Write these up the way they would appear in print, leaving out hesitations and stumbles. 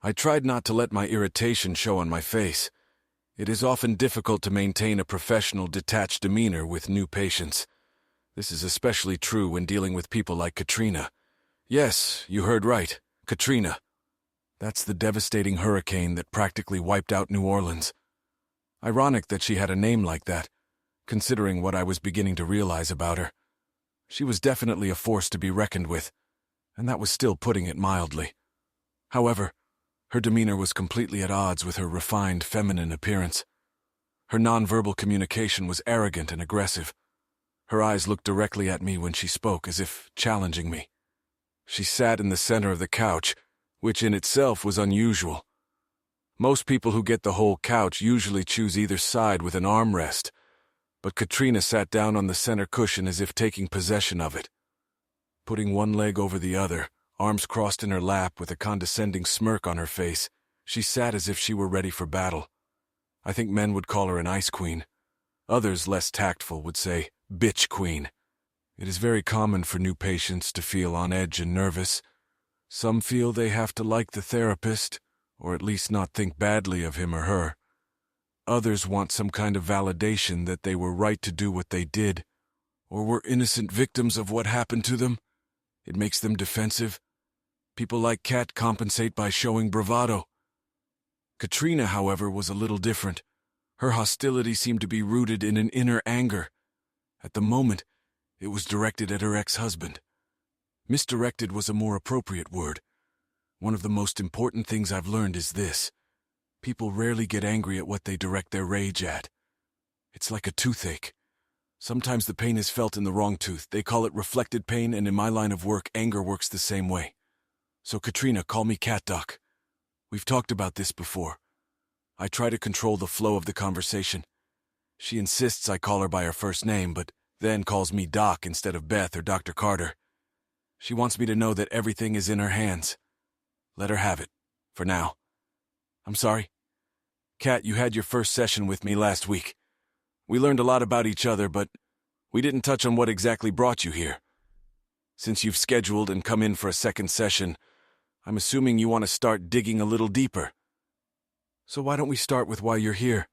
I tried not to let my irritation show on my face. It is often difficult to maintain a professional, detached demeanor with new patients. This is especially true when dealing with people like Katrina. Yes, you heard right, Katrina. That's the devastating hurricane that practically wiped out New Orleans. Ironic that she had a name like that, considering what I was beginning to realize about her. She was definitely a force to be reckoned with, and that was still putting it mildly. However, her demeanor was completely at odds with her refined, feminine appearance. Her nonverbal communication was arrogant and aggressive. Her eyes looked directly at me when she spoke, as if challenging me. She sat in the center of the couch, which in itself was unusual. Most people who get the whole couch usually choose either side with an armrest, but Katrina sat down on the center cushion as if taking possession of it. Putting one leg over the other, arms crossed in her lap with a condescending smirk on her face, she sat as if she were ready for battle. I think men would call her an ice queen. Others, less tactful, would say, bitch queen. It is very common for new patients to feel on edge and nervous. Some feel they have to like the therapist, or at least not think badly of him or her. Others want some kind of validation that they were right to do what they did, or were innocent victims of what happened to them. It makes them defensive. People like Kat compensate by showing bravado. Katrina, however, was a little different. Her hostility seemed to be rooted in an inner anger. At the moment, it was directed at her ex-husband. Misdirected was a more appropriate word. One of the most important things I've learned is this. People rarely get angry at what they direct their rage at. It's like a toothache. Sometimes the pain is felt in the wrong tooth. They call it reflected pain, and in my line of work, anger works the same way. So Katrina, call me Cat Doc. We've talked about this before. I try to control the flow of the conversation. She insists I call her by her first name, but then calls me Doc instead of Beth or Dr. Carter. She wants me to know that everything is in her hands. Let her have it, for now. I'm sorry. Kat, you had your first session with me last week. We learned a lot about each other, but we didn't touch on what exactly brought you here. Since you've scheduled and come in for a second session, I'm assuming you want to start digging a little deeper. So why don't we start with why you're here?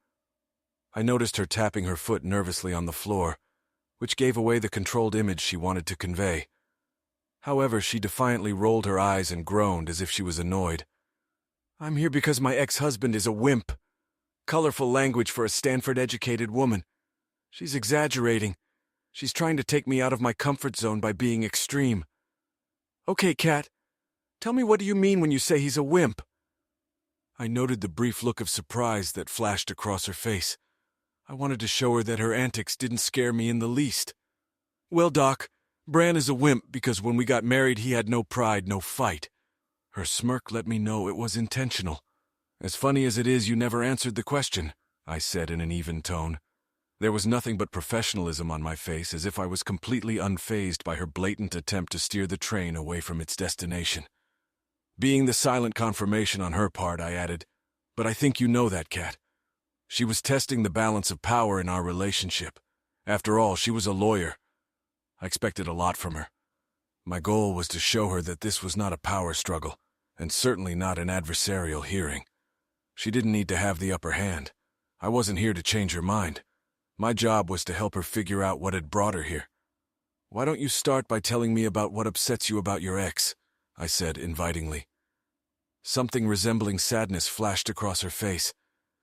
I noticed her tapping her foot nervously on the floor, which gave away the controlled image she wanted to convey. However, she defiantly rolled her eyes and groaned as if she was annoyed. I'm here because my ex-husband is a wimp. Colorful language for a Stanford-educated woman. She's exaggerating. She's trying to take me out of my comfort zone by being extreme. Okay, Kat, tell me, what do you mean when you say he's a wimp? I noted the brief look of surprise that flashed across her face. I wanted to show her that her antics didn't scare me in the least. Well, Doc, Bran is a wimp because when we got married he had no pride, no fight. Her smirk let me know it was intentional. As funny as it is, you never answered the question, I said in an even tone. There was nothing but professionalism on my face, as if I was completely unfazed by her blatant attempt to steer the train away from its destination. Being the silent confirmation on her part, I added, but I think you know that, Kat. She was testing the balance of power in our relationship. After all, she was a lawyer. I expected a lot from her. My goal was to show her that this was not a power struggle, and certainly not an adversarial hearing. She didn't need to have the upper hand. I wasn't here to change her mind. My job was to help her figure out what had brought her here. Why don't you start by telling me about what upsets you about your ex? I said invitingly. Something resembling sadness flashed across her face.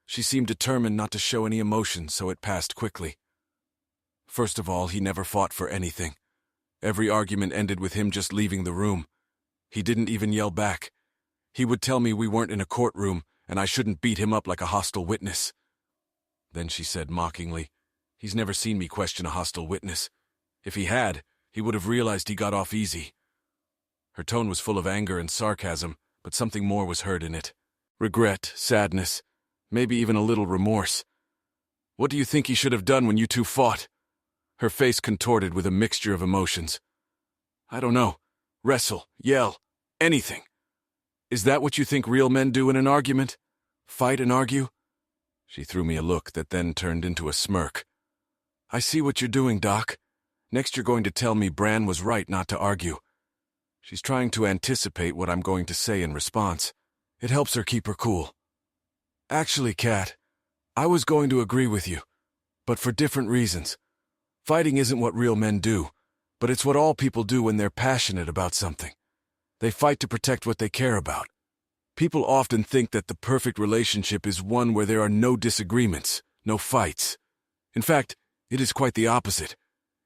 She seemed determined not to show any emotion, so it passed quickly. First of all, he never fought for anything. Every argument ended with him just leaving the room. He didn't even yell back. He would tell me we weren't in a courtroom, and I shouldn't beat him up like a hostile witness. Then she said mockingly, he's never seen me question a hostile witness. If he had, he would have realized he got off easy. Her tone was full of anger and sarcasm, but something more was heard in it. Regret, sadness, maybe even a little remorse. What do you think he should have done when you two fought? Her face contorted with a mixture of emotions. I don't know. Wrestle, yell, anything. Is that what you think real men do in an argument? Fight and argue? She threw me a look that then turned into a smirk. I see what you're doing, Doc. Next you're going to tell me Bran was right not to argue. She's trying to anticipate what I'm going to say in response. It helps her keep her cool. Actually, Kat, I was going to agree with you, but for different reasons. Fighting isn't what real men do, but it's what all people do when they're passionate about something. They fight to protect what they care about. People often think that the perfect relationship is one where there are no disagreements, no fights. In fact, it is quite the opposite.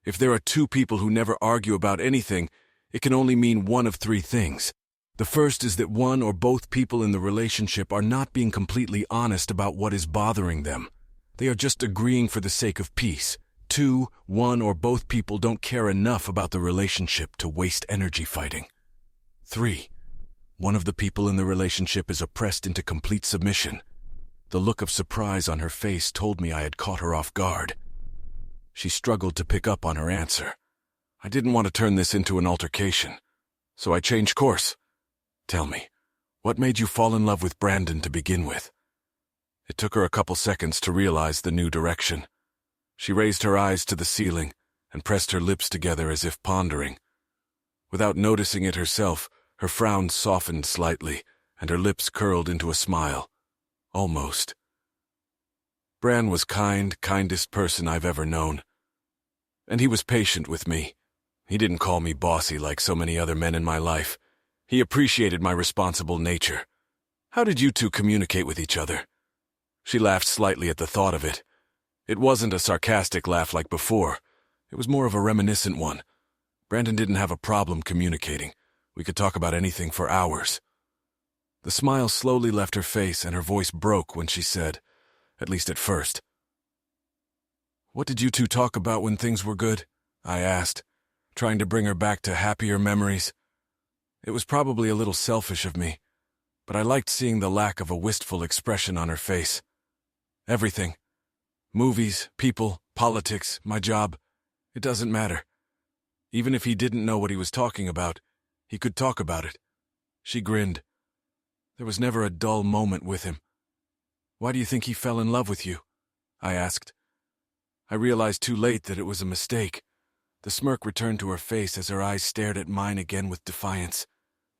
If there are two people who never argue about anything, it can only mean one of three things. The first is that one or both people in the relationship are not being completely honest about what is bothering them. They are just agreeing for the sake of peace. 2, one or both people don't care enough about the relationship to waste energy fighting. 3, one of the people in the relationship is oppressed into complete submission. The look of surprise on her face told me I had caught her off guard. She struggled to pick up on her answer. I didn't want to turn this into an altercation, so I changed course. Tell me, what made you fall in love with Brandon to begin with? It took her a couple seconds to realize the new direction. She raised her eyes to the ceiling and pressed her lips together as if pondering. Without noticing it herself, her frown softened slightly and her lips curled into a smile. Almost. Bran was kindest person I've ever known. And he was patient with me. He didn't call me bossy like so many other men in my life. He appreciated my responsible nature. How did you two communicate with each other? She laughed slightly at the thought of it. It wasn't a sarcastic laugh like before. It was more of a reminiscent one. Brandon didn't have a problem communicating. We could talk about anything for hours. The smile slowly left her face and her voice broke when she said, at least at first. What did you two talk about when things were good? I asked, trying to bring her back to happier memories. It was probably a little selfish of me, but I liked seeing the lack of a wistful expression on her face. Everything. Movies, people, politics, my job. It doesn't matter. Even if he didn't know what he was talking about, he could talk about it. She grinned. There was never a dull moment with him. Why do you think he fell in love with you? I asked. I realized too late that it was a mistake. The smirk returned to her face as her eyes stared at mine again with defiance.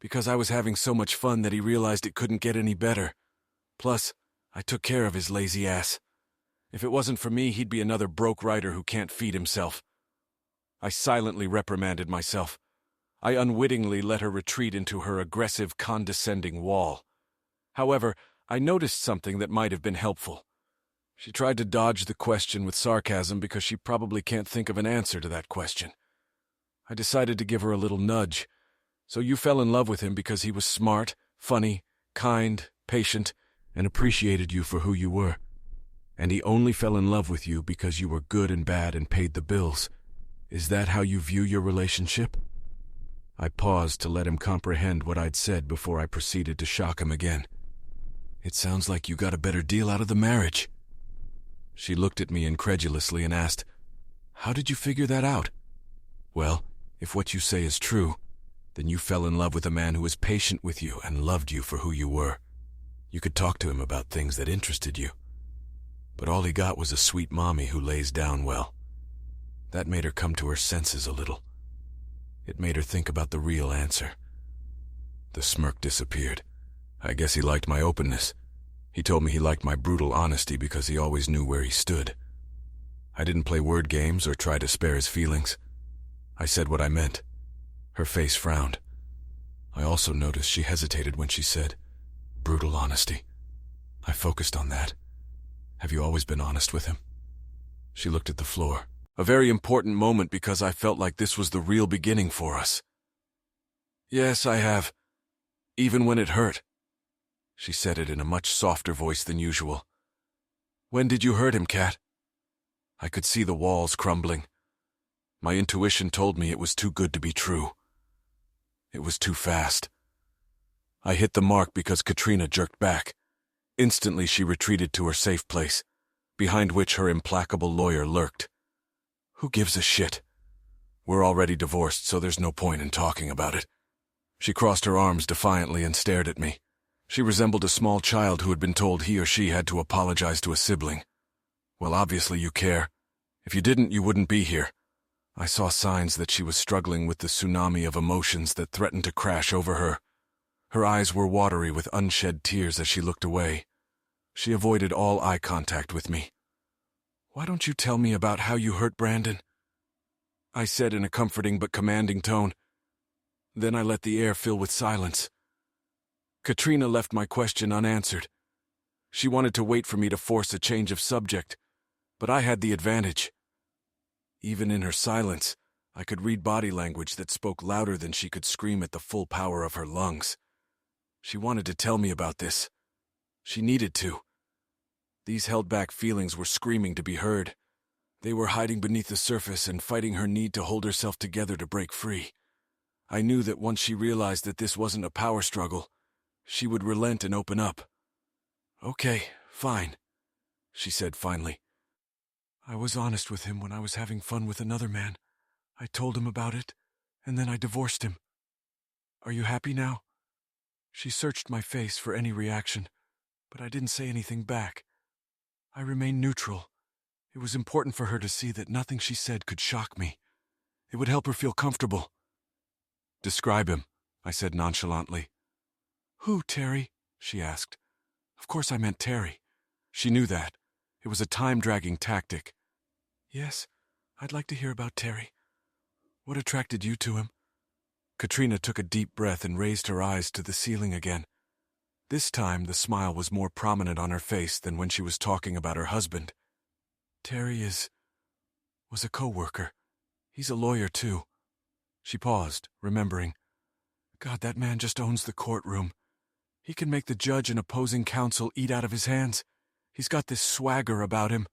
Because I was having so much fun that he realized it couldn't get any better. Plus, I took care of his lazy ass. If it wasn't for me, he'd be another broke writer who can't feed himself. I silently reprimanded myself. I unwittingly let her retreat into her aggressive, condescending wall. However, I noticed something that might have been helpful. She tried to dodge the question with sarcasm because she probably can't think of an answer to that question. I decided to give her a little nudge. So you fell in love with him because he was smart, funny, kind, patient, and appreciated you for who you were. And he only fell in love with you because you were good and bad and paid the bills. Is that how you view your relationship? I paused to let him comprehend what I'd said before I proceeded to shock him again. It sounds like you got a better deal out of the marriage. She looked at me incredulously and asked, How did you figure that out? Well, if what you say is true, then you fell in love with a man who was patient with you and loved you for who you were. You could talk to him about things that interested you. But all he got was a sweet mommy who lays down well. That made her come to her senses a little. It made her think about the real answer. The smirk disappeared. I guess he liked my openness. He told me he liked my brutal honesty because he always knew where he stood. I didn't play word games or try to spare his feelings. I said what I meant. Her face frowned. I also noticed she hesitated when she said, brutal honesty. I focused on that. Have you always been honest with him? She looked at the floor. A very important moment because I felt like this was the real beginning for us. Yes, I have. Even when it hurt. She said it in a much softer voice than usual. When did you hurt him, Kat? I could see the walls crumbling. My intuition told me it was too good to be true. It was too fast. I hit the mark because Katrina jerked back. Instantly she retreated to her safe place, behind which her implacable lawyer lurked. Who gives a shit? We're already divorced, so there's no point in talking about it. She crossed her arms defiantly and stared at me. She resembled a small child who had been told he or she had to apologize to a sibling. Well, obviously you care. If you didn't, you wouldn't be here. I saw signs that she was struggling with the tsunami of emotions that threatened to crash over her. Her eyes were watery with unshed tears as she looked away. She avoided all eye contact with me. "Why don't you tell me about how you hurt Brandon?" I said in a comforting but commanding tone. Then I let the air fill with silence. Katrina left my question unanswered. She wanted to wait for me to force a change of subject, but I had the advantage. Even in her silence, I could read body language that spoke louder than she could scream at the full power of her lungs. She wanted to tell me about this. She needed to. These held-back feelings were screaming to be heard. They were hiding beneath the surface and fighting her need to hold herself together to break free. I knew that once she realized that this wasn't a power struggle, she would relent and open up. "Okay, fine," she said finally. "I was honest with him when I was having fun with another man. I told him about it, and then I divorced him. Are you happy now?" She searched my face for any reaction, but I didn't say anything back. I remained neutral. It was important for her to see that nothing she said could shock me. It would help her feel comfortable. "Describe him," I said nonchalantly. "Who, Terry?" she asked. Of course I meant Terry. She knew that. It was a time-dragging tactic. "Yes, I'd like to hear about Terry. What attracted you to him?" Katrina took a deep breath and raised her eyes to the ceiling again. This time, the smile was more prominent on her face than when she was talking about her husband. "Terry was a co-worker. He's a lawyer, too." She paused, remembering. "God, that man just owns the courtroom. He can make the judge and opposing counsel eat out of his hands. He's got this swagger about him.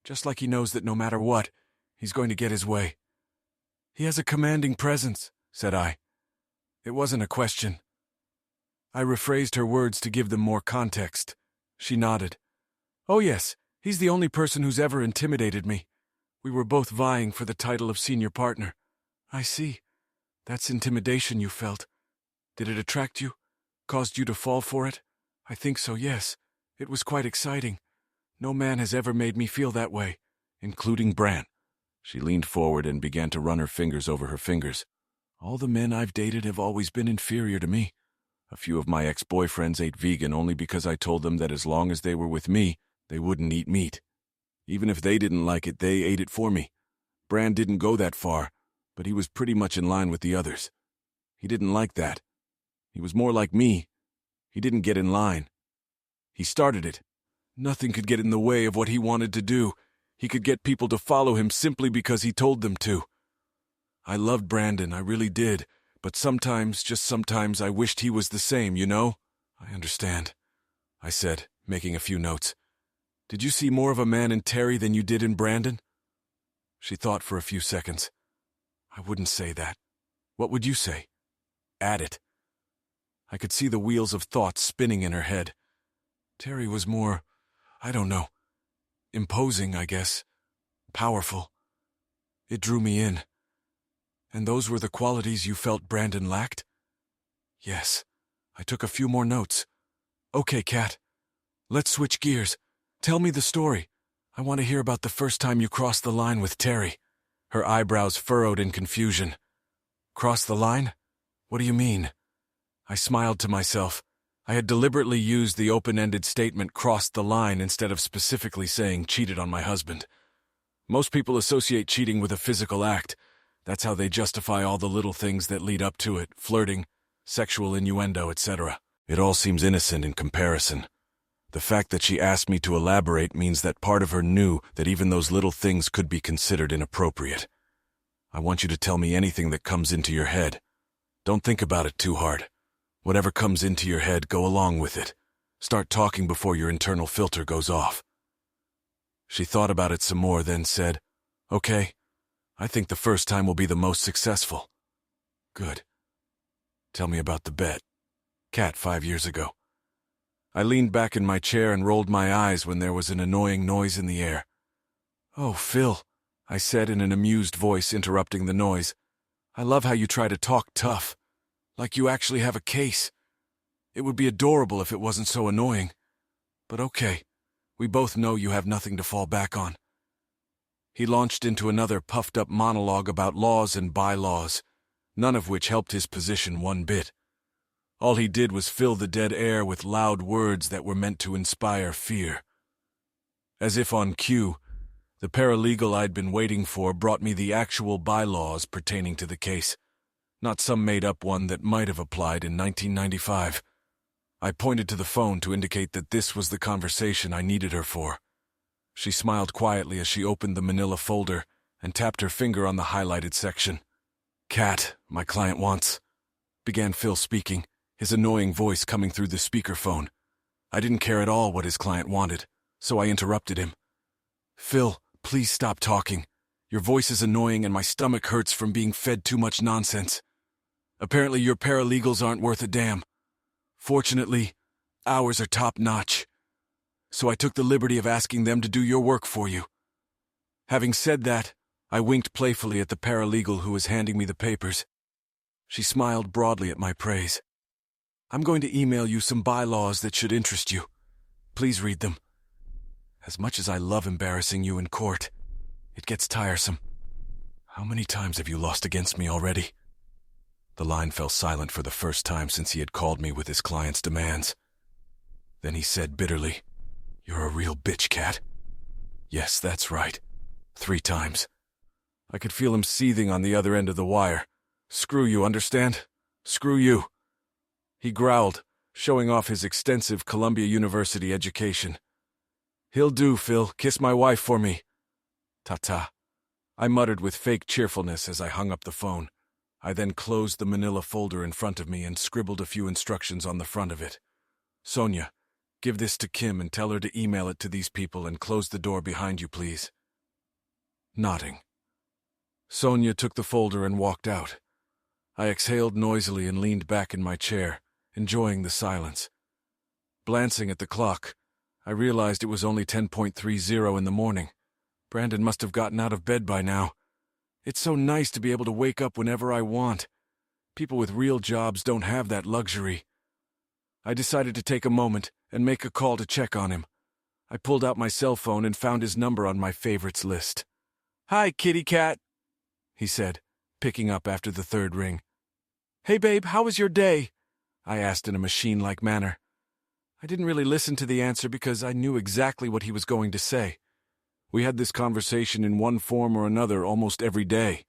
Just like he knows that no matter what, he's going to get his way." "He has a commanding presence," said I. It wasn't a question. I rephrased her words to give them more context. She nodded. "Oh yes, he's the only person who's ever intimidated me. We were both vying for the title of senior partner." "I see. That's intimidation you felt. Did it attract you? Caused you to fall for it?" "I think so, yes. It was quite exciting. No man has ever made me feel that way." "Including Bran." She leaned forward and began to run her fingers over her fingers. "All the men I've dated have always been inferior to me. A few of my ex-boyfriends ate vegan only because I told them that as long as they were with me, they wouldn't eat meat. Even if they didn't like it, they ate it for me. Bran didn't go that far, but he was pretty much in line with the others. He didn't like that. He was more like me. He didn't get in line. He started it. Nothing could get in the way of what he wanted to do. He could get people to follow him simply because he told them to. I loved Brandon, I really did, but sometimes, just sometimes, I wished he was the same, you know?" "I understand," I said, making a few notes. "Did you see more of a man in Terry than you did in Brandon?" She thought for a few seconds. "I wouldn't say that. What would you say?" "Add it." I could see the wheels of thought spinning in her head. Terry was more, I don't know, imposing, I guess, powerful. It drew me in. "And those were the qualities you felt Brandon lacked?" "Yes." I took a few more notes. "Okay, Kat. Let's switch gears. Tell me the story. I want to hear about the first time you crossed the line with Terry." Her eyebrows furrowed in confusion. "Cross the line? What do you mean?" I smiled to myself. I had deliberately used the open-ended statement "crossed the line" instead of specifically saying cheated on my husband. Most people associate cheating with a physical act. That's how they justify all the little things that lead up to it, flirting, sexual innuendo, etc. It all seems innocent in comparison. The fact that she asked me to elaborate means that part of her knew that even those little things could be considered inappropriate. "I want you to tell me anything that comes into your head. Don't think about it too hard. Whatever comes into your head, go along with it. Start talking before your internal filter goes off." She thought about it some more, then said, "Okay, I think the first time will be the most successful." "Good. Tell me about the bet. Kat 5 years ago." I leaned back in my chair and rolled my eyes when there was an annoying noise in the air. "Oh, Phil," I said in an amused voice, interrupting the noise. "I love how you try to talk tough. Like you actually have a case. It would be adorable if it wasn't so annoying. But okay, we both know you have nothing to fall back on." He launched into another puffed-up monologue about laws and bylaws, none of which helped his position one bit. All he did was fill the dead air with loud words that were meant to inspire fear. As if on cue, the paralegal I'd been waiting for brought me the actual bylaws pertaining to the case, not some made-up one that might have applied in 1995. I pointed to the phone to indicate that this was the conversation I needed her for. She smiled quietly as she opened the manila folder and tapped her finger on the highlighted section. "Kat, my client wants," began Phil speaking, his annoying voice coming through the speakerphone. I didn't care at all what his client wanted, so I interrupted him. "Phil, please stop talking. Your voice is annoying and my stomach hurts from being fed too much nonsense. Apparently your paralegals aren't worth a damn. Fortunately, ours are top-notch. So I took the liberty of asking them to do your work for you." Having said that, I winked playfully at the paralegal who was handing me the papers. She smiled broadly at my praise. "I'm going to email you some bylaws that should interest you. Please read them. As much as I love embarrassing you in court, it gets tiresome. How many times have you lost against me already?" The line fell silent for the first time since he had called me with his client's demands. Then he said bitterly, "You're a real bitch, Kat." "Yes, that's right. 3 times. I could feel him seething on the other end of the wire. "Screw you, understand? Screw you." He growled, showing off his extensive Columbia University education. "He'll do, Phil. Kiss my wife for me." "Ta-ta," I muttered with fake cheerfulness as I hung up the phone. I then closed the manila folder in front of me and scribbled a few instructions on the front of it. "Sonia, give this to Kim and tell her to email it to these people and close the door behind you, please." Nodding, Sonia took the folder and walked out. I exhaled noisily and leaned back in my chair, enjoying the silence. Glancing at the clock, I realized it was only 10:30 in the morning. Brandon must have gotten out of bed by now. It's so nice to be able to wake up whenever I want. People with real jobs don't have that luxury. I decided to take a moment and make a call to check on him. I pulled out my cell phone and found his number on my favorites list. "Hi, kitty cat," he said, picking up after the 3rd ring. "Hey, babe, how was your day?" I asked in a machine-like manner. I didn't really listen to the answer because I knew exactly what he was going to say. We had this conversation in one form or another almost every day.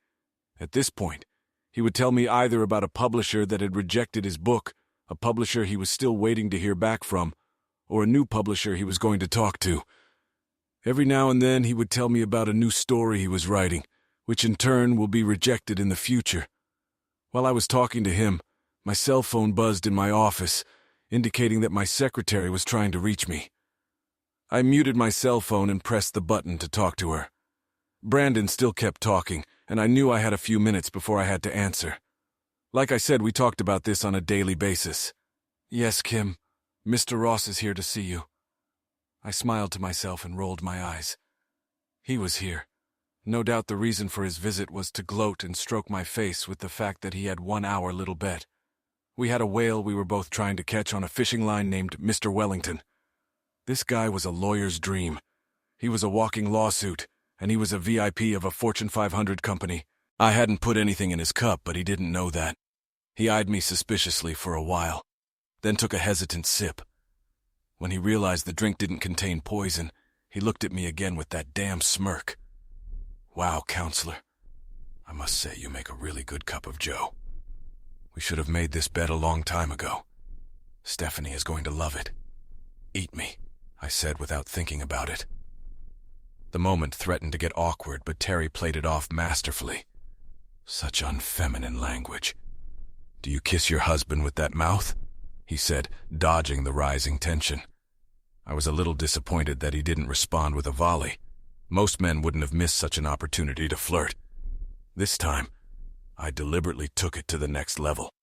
At this point, he would tell me either about a publisher that had rejected his book, a publisher he was still waiting to hear back from, or a new publisher he was going to talk to. Every now and then he would tell me about a new story he was writing, which in turn will be rejected in the future. While I was talking to him, my cell phone buzzed in my office, indicating that my secretary was trying to reach me. I muted my cell phone and pressed the button to talk to her. Brandon still kept talking, and I knew I had a few minutes before I had to answer. Like I said, we talked about this on a daily basis. "Yes, Kim, Mr. Ross is here to see you." I smiled to myself and rolled my eyes. He was here. No doubt the reason for his visit was to gloat and stroke my face with the fact that he had won our little bet. We had a whale we were both trying to catch on a fishing line named Mr. Wellington. This guy was a lawyer's dream. He was a walking lawsuit, and he was a VIP of a Fortune 500 company. I hadn't put anything in his cup, but he didn't know that. He eyed me suspiciously for a while, then took a hesitant sip. When he realized the drink didn't contain poison, he looked at me again with that damn smirk. "Wow, counselor, I must say you make a really good cup of joe. We should have made this bet a long time ago. Stephanie is going to love it." "Eat me," I said without thinking about it. The moment threatened to get awkward, but Terry played it off masterfully. Such unfeminine language. "Do you kiss your husband with that mouth?" he said, dodging the rising tension. I was a little disappointed that he didn't respond with a volley. Most men wouldn't have missed such an opportunity to flirt. This time, I deliberately took it to the next level.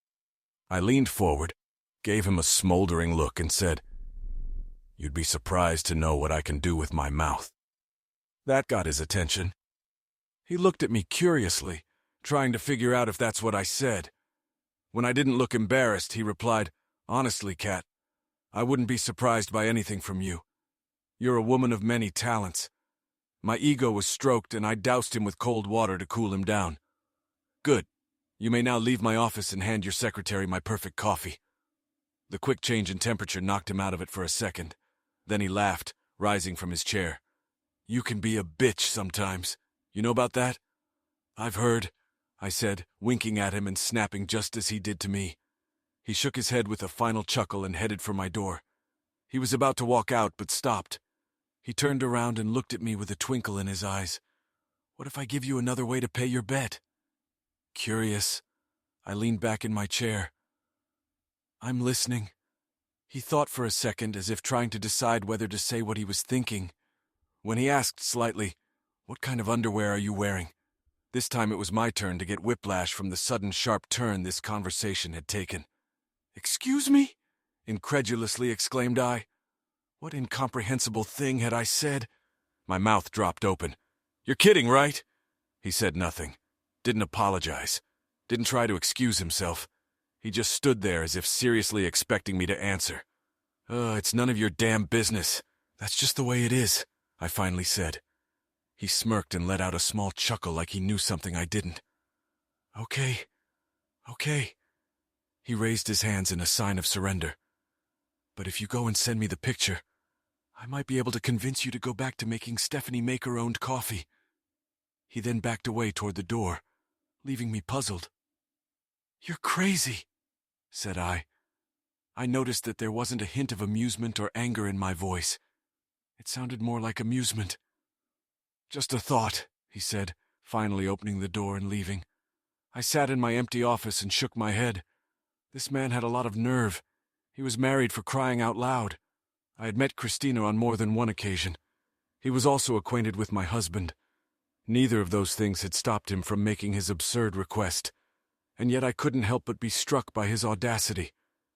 I leaned forward, gave him a smoldering look, and said, "You'd be surprised to know what I can do with my mouth." That got his attention. He looked at me curiously, trying to figure out if that's what I said. When I didn't look embarrassed, he replied, "Honestly, Kat, I wouldn't be surprised by anything from you. You're a woman of many talents." My ego was stroked, and I doused him with cold water to cool him down. "Good. You may now leave my office and hand your secretary my perfect coffee." The quick change in temperature knocked him out of it for a second. Then he laughed, rising from his chair. "You can be a bitch sometimes. You know about that?" "I've heard," I said, winking at him and snapping just as he did to me. He shook his head with a final chuckle and headed for my door. He was about to walk out, but stopped. He turned around and looked at me with a twinkle in his eyes. "What if I give you another way to pay your bet?" Curious. I leaned back in my chair. "I'm listening." He thought for a second, as if trying to decide whether to say what he was thinking. When he asked slightly, "What kind of underwear are you wearing?" This time it was my turn to get whiplash from the sudden sharp turn this conversation had taken. "Excuse me?" incredulously exclaimed I. What incomprehensible thing had I said? My mouth dropped open. "You're kidding, right?" He said nothing. Didn't apologize. Didn't try to excuse himself. He just stood there as if seriously expecting me to answer. It's none of your damn business. That's just the way it is," I finally said. He smirked and let out a small chuckle like he knew something I didn't. Okay. He raised his hands in a sign of surrender. "But if you go and send me the picture, I might be able to convince you to go back to making Stephanie make her own coffee." He then backed away toward the door, leaving me puzzled. "You're crazy," said I. I noticed that there wasn't a hint of amusement or anger in my voice. It sounded more like amusement. "Just a thought," he said, finally opening the door and leaving. I sat in my empty office and shook my head. This man had a lot of nerve. He was married for crying out loud. I had met Christina on more than one occasion. He was also acquainted with my husband. Neither of those things had stopped him from making his absurd request. And yet I couldn't help but be struck by his audacity.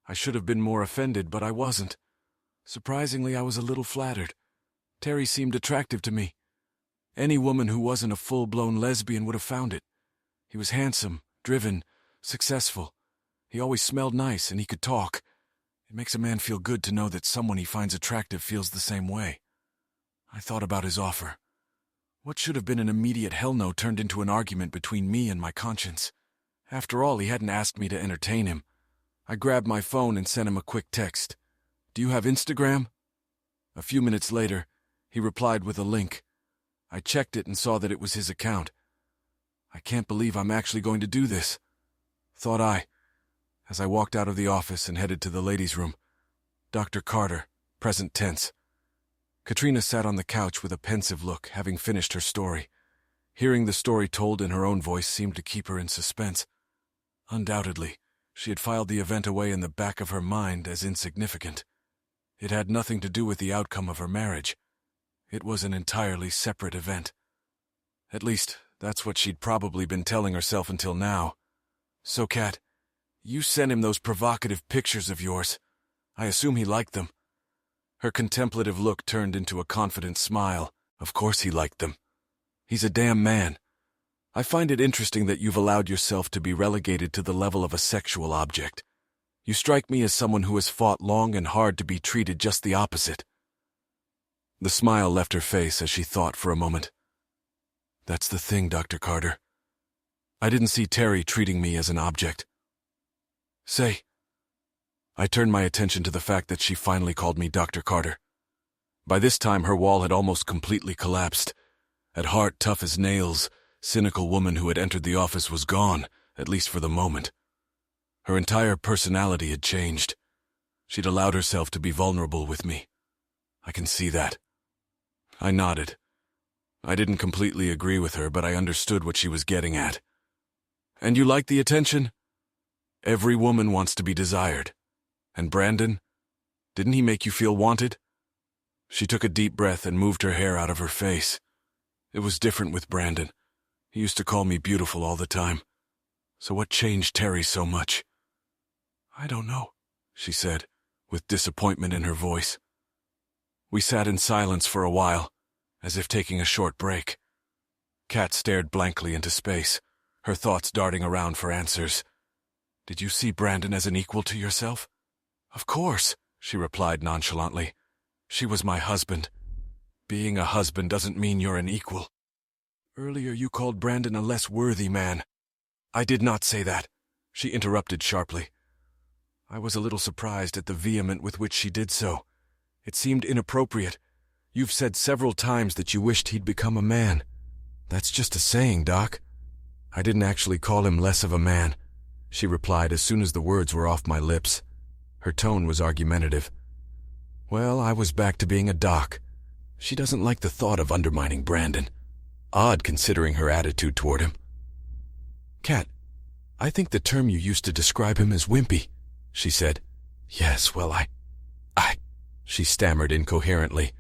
I should have been more offended, but I wasn't. Surprisingly, I was a little flattered. Terry seemed attractive to me. Any woman who wasn't a full-blown lesbian would have found it. He was handsome, driven, successful. He always smelled nice, and he could talk. It makes a man feel good to know that someone he finds attractive feels the same way. I thought about his offer. What should have been an immediate hell no turned into an argument between me and my conscience. After all, he hadn't asked me to entertain him. I grabbed my phone and sent him a quick text. "Do you have Instagram?" A few minutes later, he replied with a link. I checked it and saw that it was his account. I can't believe I'm actually going to do this, thought I, as I walked out of the office and headed to the ladies' room. Dr. Carter, present tense. Katrina sat on the couch with a pensive look, having finished her story. Hearing the story told in her own voice seemed to keep her in suspense. Undoubtedly, she had filed the event away in the back of her mind as insignificant. It had nothing to do with the outcome of her marriage. It was an entirely separate event. At least, that's what she'd probably been telling herself until now. "So, Kat, you sent him those provocative pictures of yours. I assume he liked them." Her contemplative look turned into a confident smile. "Of course he liked them. He's a damn man. I find it interesting that you've allowed yourself to be relegated to the level of a sexual object. You strike me as someone who has fought long and hard to be treated just the opposite." The smile left her face as she thought for a moment. "That's the thing, Dr. Carter. I didn't see Terry treating me as an object." "Say." I turned my attention to the fact that she finally called me Dr. Carter. By this time, her wall had almost completely collapsed. At heart, tough as nails, cynical woman who had entered the office was gone, at least for the moment. Her entire personality had changed. She'd allowed herself to be vulnerable with me. I can see that. I nodded. I didn't completely agree with her, but I understood what she was getting at. "And you like the attention?" "Every woman wants to be desired. And Brandon? Didn't he make you feel wanted?" She took a deep breath and moved her hair out of her face. "It was different with Brandon. He used to call me beautiful all the time. So what changed Terry so much?" "I don't know," she said, with disappointment in her voice. We sat in silence for a while, as if taking a short break. Kat stared blankly into space, her thoughts darting around for answers. "Did you see Brandon as an equal to yourself?" "Of course," she replied nonchalantly. "She was my husband. Being a husband doesn't mean you're an equal." "Earlier you called Brandon a less worthy man." "I did not say that," she interrupted sharply. I was a little surprised at the vehement with which she did so. It seemed inappropriate. You've said several times that you wished he'd become a man. That's just a saying, Doc. I didn't actually call him less of a man, she replied as soon as the words were off my lips. Her tone was argumentative. Well, I was back to being a doc. She doesn't like the thought of undermining Brandon. Odd considering her attitude toward him. Kat, I think the term you used to describe him as wimpy, she said. Yes, well, she stammered incoherently.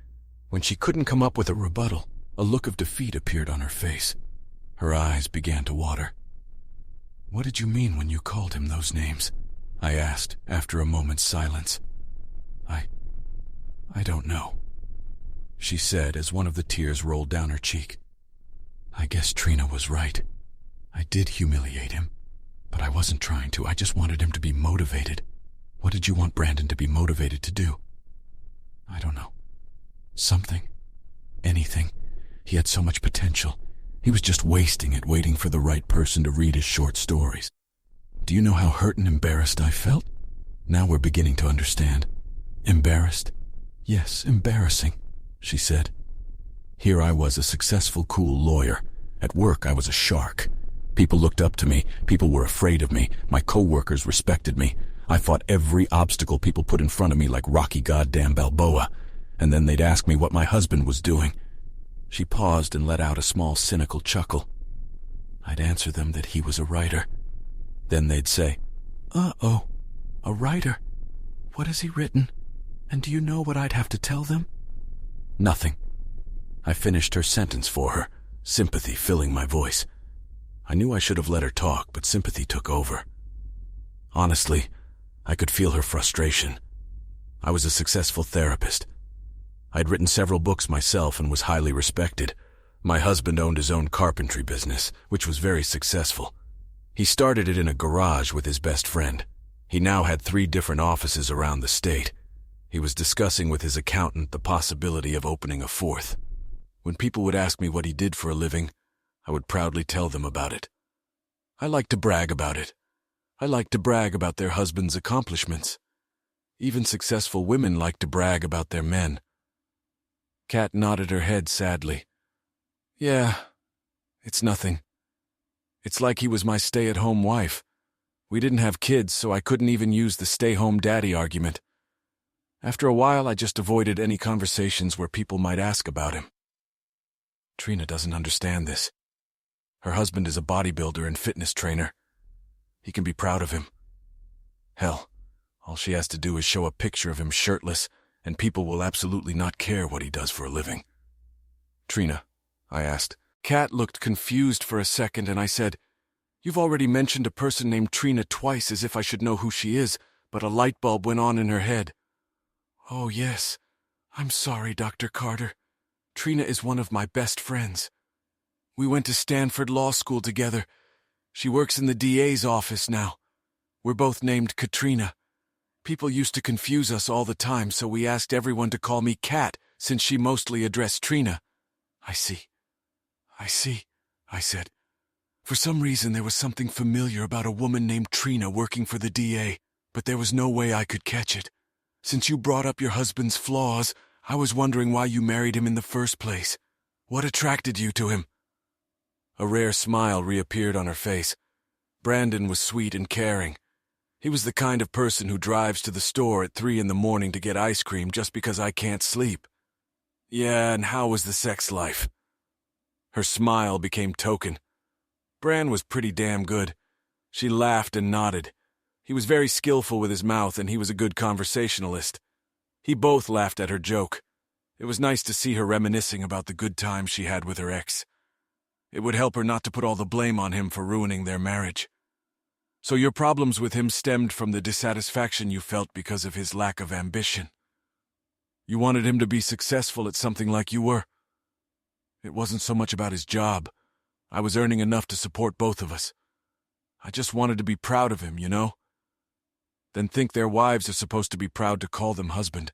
When she couldn't come up with a rebuttal, a look of defeat appeared on her face. Her eyes began to water. What did you mean when you called him those names? I asked after a moment's silence. I don't know, she said as one of the tears rolled down her cheek. I guess Trina was right. I did humiliate him, but I wasn't trying to. I just wanted him to be motivated. What did you want Brandon to be motivated to do? I don't know. Something. Anything. He had so much potential. He was just wasting it, waiting for the right person to read his short stories. Do you know how hurt and embarrassed I felt? Now we're beginning to understand. Embarrassed? Yes, embarrassing, she said. Here I was, a successful, cool lawyer. At work, I was a shark. People looked up to me. People were afraid of me. My co-workers respected me. I fought every obstacle people put in front of me like Rocky goddamn Balboa. And then they'd ask me what my husband was doing. She paused and let out a small cynical chuckle. I'd answer them that he was a writer. Then they'd say, "Uh-oh, a writer? What has he written? And do you know what I'd have to tell them?" Nothing. I finished her sentence for her, sympathy filling my voice. I knew I should have let her talk, but sympathy took over. Honestly, I could feel her frustration. I was a successful therapist. I'd written several books myself and was highly respected. My husband owned his own carpentry business, which was very successful. He started it in a garage with his best friend. He now had 3 different offices around the state. He was discussing with his accountant the possibility of opening a 4th. When people would ask me what he did for a living, I would proudly tell them about it. I like to brag about it. I like to brag about their husbands' accomplishments. Even successful women like to brag about their men. Kat nodded her head sadly. Yeah, it's nothing. It's like he was my stay-at-home wife. We didn't have kids, so I couldn't even use the stay-home daddy argument. After a while, I just avoided any conversations where people might ask about him. Trina doesn't understand this. Her husband is a bodybuilder and fitness trainer. He can be proud of him. Hell, all she has to do is show a picture of him shirtless, and people will absolutely not care what he does for a living. Trina, I asked. Kat looked confused for a second, and I said, You've already mentioned a person named Trina twice as if I should know who she is, but a light bulb went on in her head. Oh, yes. I'm sorry, Dr. Carter. Trina is one of my best friends. We went to Stanford Law School together. She works in the DA's office now. We're both named Katrina. People used to confuse us all the time, so we asked everyone to call me Kat, since she mostly addressed Trina. I see, I said. For some reason there was something familiar about a woman named Trina working for the DA, but there was no way I could catch it. Since you brought up your husband's flaws, I was wondering why you married him in the first place. What attracted you to him? A rare smile reappeared on her face. Brandon was sweet and caring. He was the kind of person who drives to the store at 3 in the morning to get ice cream just because I can't sleep. Yeah, and how was the sex life? Her smile became token. Bran was pretty damn good. She laughed and nodded. He was very skillful with his mouth, and he was a good conversationalist. He both laughed at her joke. It was nice to see her reminiscing about the good times she had with her ex. It would help her not to put all the blame on him for ruining their marriage. So your problems with him stemmed from the dissatisfaction you felt because of his lack of ambition. You wanted him to be successful at something like you were. It wasn't so much about his job. I was earning enough to support both of us. I just wanted to be proud of him, you know? Then think their wives are supposed to be proud to call them husband,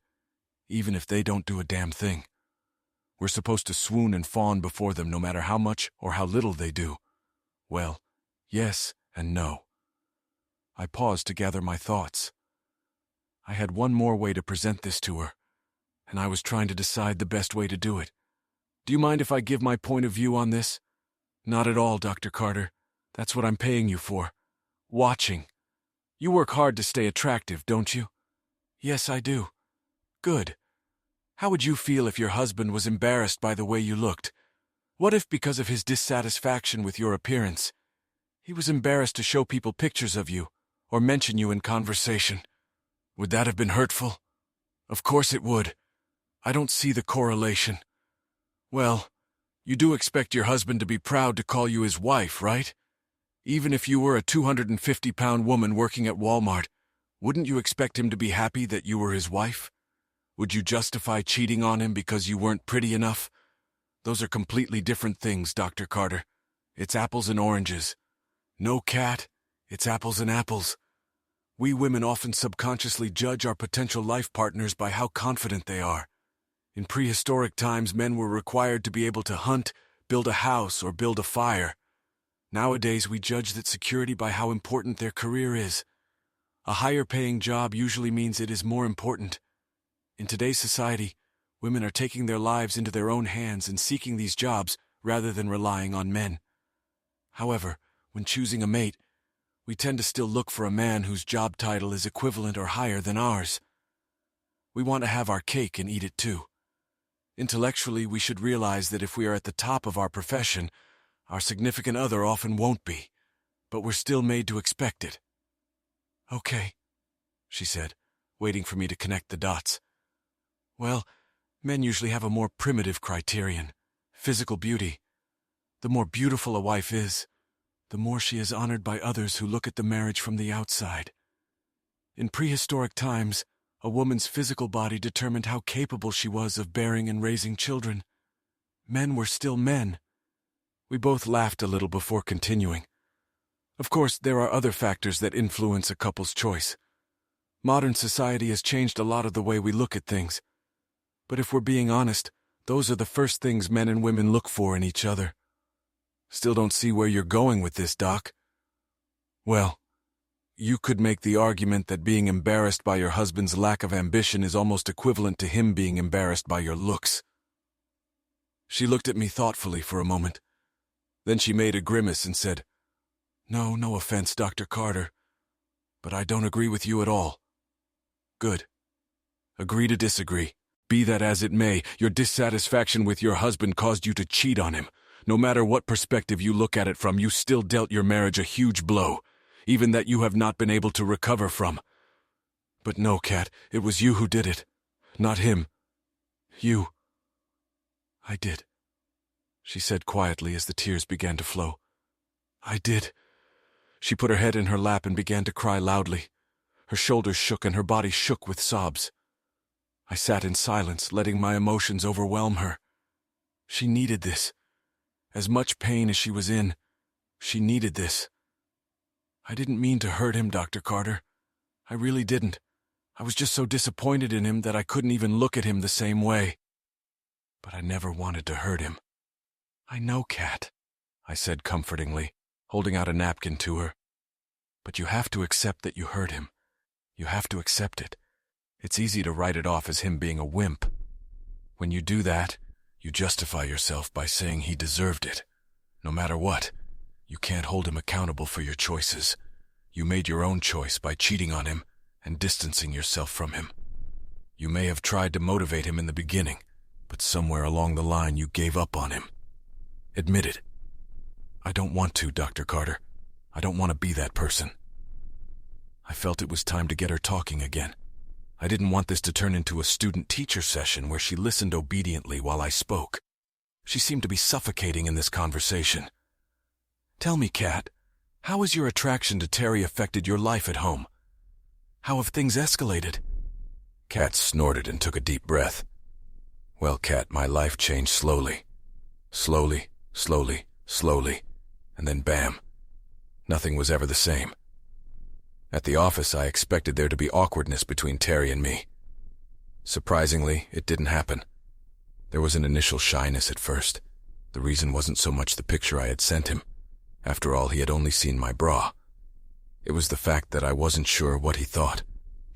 even if they don't do a damn thing. We're supposed to swoon and fawn before them no matter how much or how little they do. Well, yes and no. I paused to gather my thoughts. I had one more way to present this to her, and I was trying to decide the best way to do it. Do you mind if I give my point of view on this? Not at all, Dr. Carter. That's what I'm paying you for. Watching. You work hard to stay attractive, don't you? Yes, I do. Good. How would you feel if your husband was embarrassed by the way you looked? What if, because of his dissatisfaction with your appearance, he was embarrassed to show people pictures of you or mention you in conversation? Would that have been hurtful? Of course it would. I don't see the correlation. Well, you do expect your husband to be proud to call you his wife, right? Even if you were a 250-pound woman working at Walmart, wouldn't you expect him to be happy that you were his wife? Would you justify cheating on him because you weren't pretty enough? Those are completely different things, Dr. Carter. It's apples and oranges. No, Kat, it's apples and apples. We women often subconsciously judge our potential life partners by how confident they are. In prehistoric times, men were required to be able to hunt, build a house, or build a fire. Nowadays, we judge that security by how important their career is. A higher-paying job usually means it is more important. In today's society, women are taking their lives into their own hands and seeking these jobs rather than relying on men. However, when choosing a mate, we tend to still look for a man whose job title is equivalent or higher than ours. We want to have our cake and eat it too. Intellectually, we should realize that if we are at the top of our profession, our significant other often won't be, but we're still made to expect it. Okay, she said, waiting for me to connect the dots. Well, men usually have a more primitive criterion, physical beauty. The more beautiful a wife is, the more she is honored by others who look at the marriage from the outside. In prehistoric times, a woman's physical body determined how capable she was of bearing and raising children. Men were still men. We both laughed a little before continuing. Of course, there are other factors that influence a couple's choice. Modern society has changed a lot of the way we look at things. But if we're being honest, those are the first things men and women look for in each other. Still don't see where you're going with this, Doc. Well, you could make the argument that being embarrassed by your husband's lack of ambition is almost equivalent to him being embarrassed by your looks. She looked at me thoughtfully for a moment. Then she made a grimace and said, No offense, Dr. Carter, but I don't agree with you at all. Good. Agree to disagree. Be that as it may, your dissatisfaction with your husband caused you to cheat on him. No matter what perspective you look at it from, you still dealt your marriage a huge blow, even that you have not been able to recover from. But no, Kat, it was you who did it, not him. You. I did, she said quietly as the tears began to flow. I did. She put her head in her lap and began to cry loudly. Her shoulders shook and her body shook with sobs. I sat in silence, letting my emotions overwhelm her. She needed this. As much pain as she was in, she needed this. I didn't mean to hurt him, Dr. Carter. I really didn't. I was just so disappointed in him that I couldn't even look at him the same way. But I never wanted to hurt him. I know, Kat, I said comfortingly, holding out a napkin to her. But you have to accept that you hurt him. You have to accept it. It's easy to write it off as him being a wimp. When you do that, you justify yourself by saying he deserved it. No matter what, you can't hold him accountable for your choices. You made your own choice by cheating on him and distancing yourself from him. You may have tried to motivate him in the beginning, but somewhere along the line you gave up on him. Admit it. I don't want to, Dr. Carter. I don't want to be that person. I felt it was time to get her talking again. I didn't want this to turn into a student-teacher session where she listened obediently while I spoke. She seemed to be suffocating in this conversation. Tell me, Kat, how has your attraction to Terry affected your life at home? How have things escalated? Kat snorted and took a deep breath. Well, Kat, my life changed slowly. Slowly, and then bam. Nothing was ever the same. At the office, I expected there to be awkwardness between Terry and me. Surprisingly, it didn't happen. There was an initial shyness at first. The reason wasn't so much the picture I had sent him. After all, he had only seen my bra. It was the fact that I wasn't sure what he thought,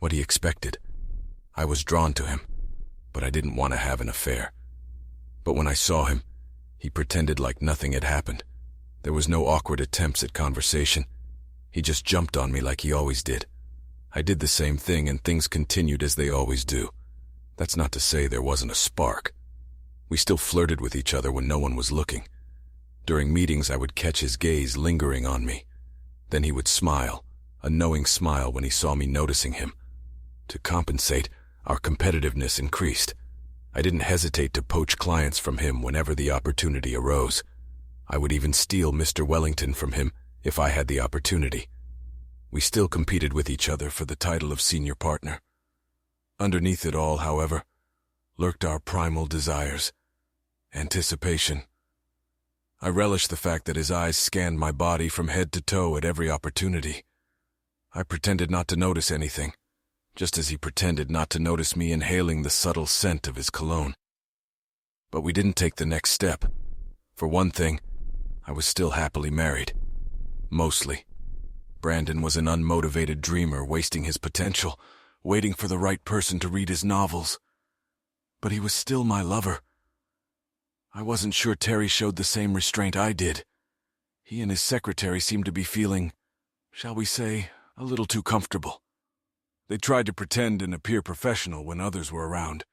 what he expected. I was drawn to him, but I didn't want to have an affair. But when I saw him, he pretended like nothing had happened. There was no awkward attempts at conversation. He just jumped on me like he always did. I did the same thing, and things continued as they always do. That's not to say there wasn't a spark. We still flirted with each other when no one was looking. During meetings, I would catch his gaze lingering on me. Then he would smile, a knowing smile when he saw me noticing him. To compensate, our competitiveness increased. I didn't hesitate to poach clients from him whenever the opportunity arose. I would even steal Mr. Wellington from him if I had the opportunity. We still competed with each other for the title of senior partner. Underneath it all, however, lurked our primal desires. Anticipation. I relished the fact that his eyes scanned my body from head to toe at every opportunity. I pretended not to notice anything, just as he pretended not to notice me inhaling the subtle scent of his cologne. But we didn't take the next step. For one thing, I was still happily married. Mostly. Brandon was an unmotivated dreamer wasting his potential, waiting for the right person to read his novels. But he was still my lover. I wasn't sure Terry showed the same restraint I did. He and his secretary seemed to be feeling, shall we say, a little too comfortable. They tried to pretend and appear professional when others were around.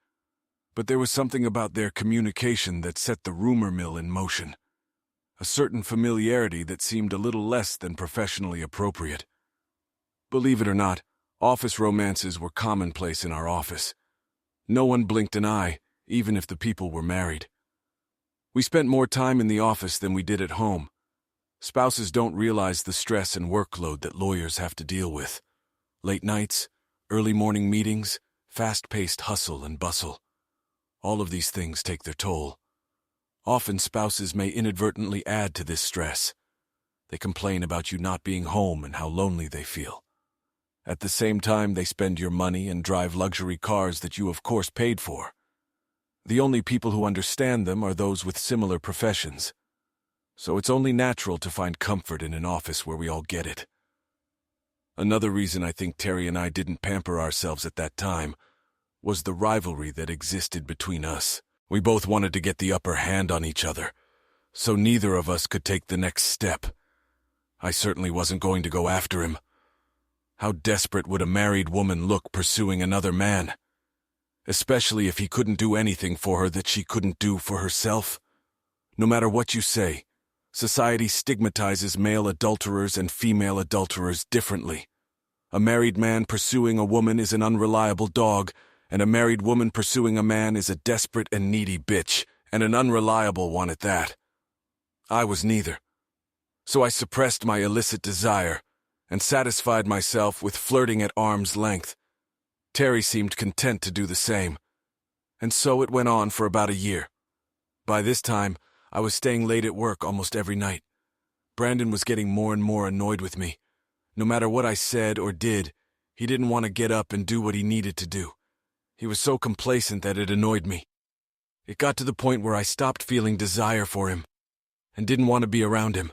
But there was something about their communication that set the rumor mill in motion. A certain familiarity that seemed a little less than professionally appropriate. Believe it or not, office romances were commonplace in our office. No one blinked an eye, even if the people were married. We spent more time in the office than we did at home. Spouses don't realize the stress and workload that lawyers have to deal with. Late nights, early morning meetings, fast-paced hustle and bustle. All of these things take their toll. Often spouses may inadvertently add to this stress. They complain about you not being home and how lonely they feel. At the same time, they spend your money and drive luxury cars that you of course paid for. The only people who understand them are those with similar professions. So it's only natural to find comfort in an office where we all get it. Another reason I think Terry and I didn't pamper ourselves at that time was the rivalry that existed between us. We both wanted to get the upper hand on each other, so neither of us could take the next step. I certainly wasn't going to go after him. How desperate would a married woman look pursuing another man? Especially if he couldn't do anything for her that she couldn't do for herself. No matter what you say, society stigmatizes male adulterers and female adulterers differently. A married man pursuing a woman is an unreliable dog, and a married woman pursuing a man is a desperate and needy bitch, and an unreliable one at that. I was neither. So I suppressed my illicit desire and satisfied myself with flirting at arm's length. Terry seemed content to do the same, and so it went on for about a year. By this time, I was staying late at work almost every night. Brandon was getting more and more annoyed with me. No matter what I said or did, he didn't want to get up and do what he needed to do. He was so complacent that it annoyed me. It got to the point where I stopped feeling desire for him and didn't want to be around him.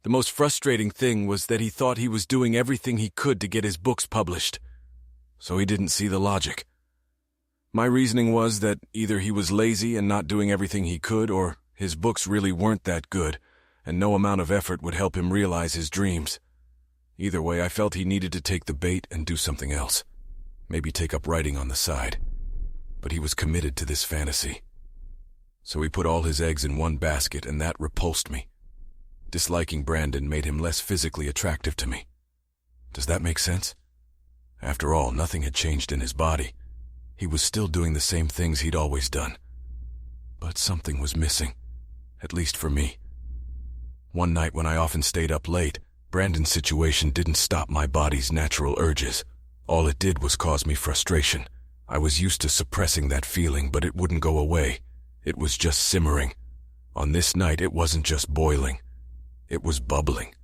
The most frustrating thing was that he thought he was doing everything he could to get his books published, so he didn't see the logic. My reasoning was that either he was lazy and not doing everything he could, or his books really weren't that good, and no amount of effort would help him realize his dreams. Either way, I felt he needed to take the bait and do something else. Maybe take up writing on the side. But he was committed to this fantasy. So he put all his eggs in one basket, and that repulsed me. Disliking Brandon made him less physically attractive to me. Does that make sense? After all, nothing had changed in his body. He was still doing the same things he'd always done. But something was missing, at least for me. One night when I often stayed up late, Brandon's situation didn't stop my body's natural urges. All it did was cause me frustration. I was used to suppressing that feeling, but it wouldn't go away. It was just simmering. On this night, it wasn't just boiling. It was bubbling.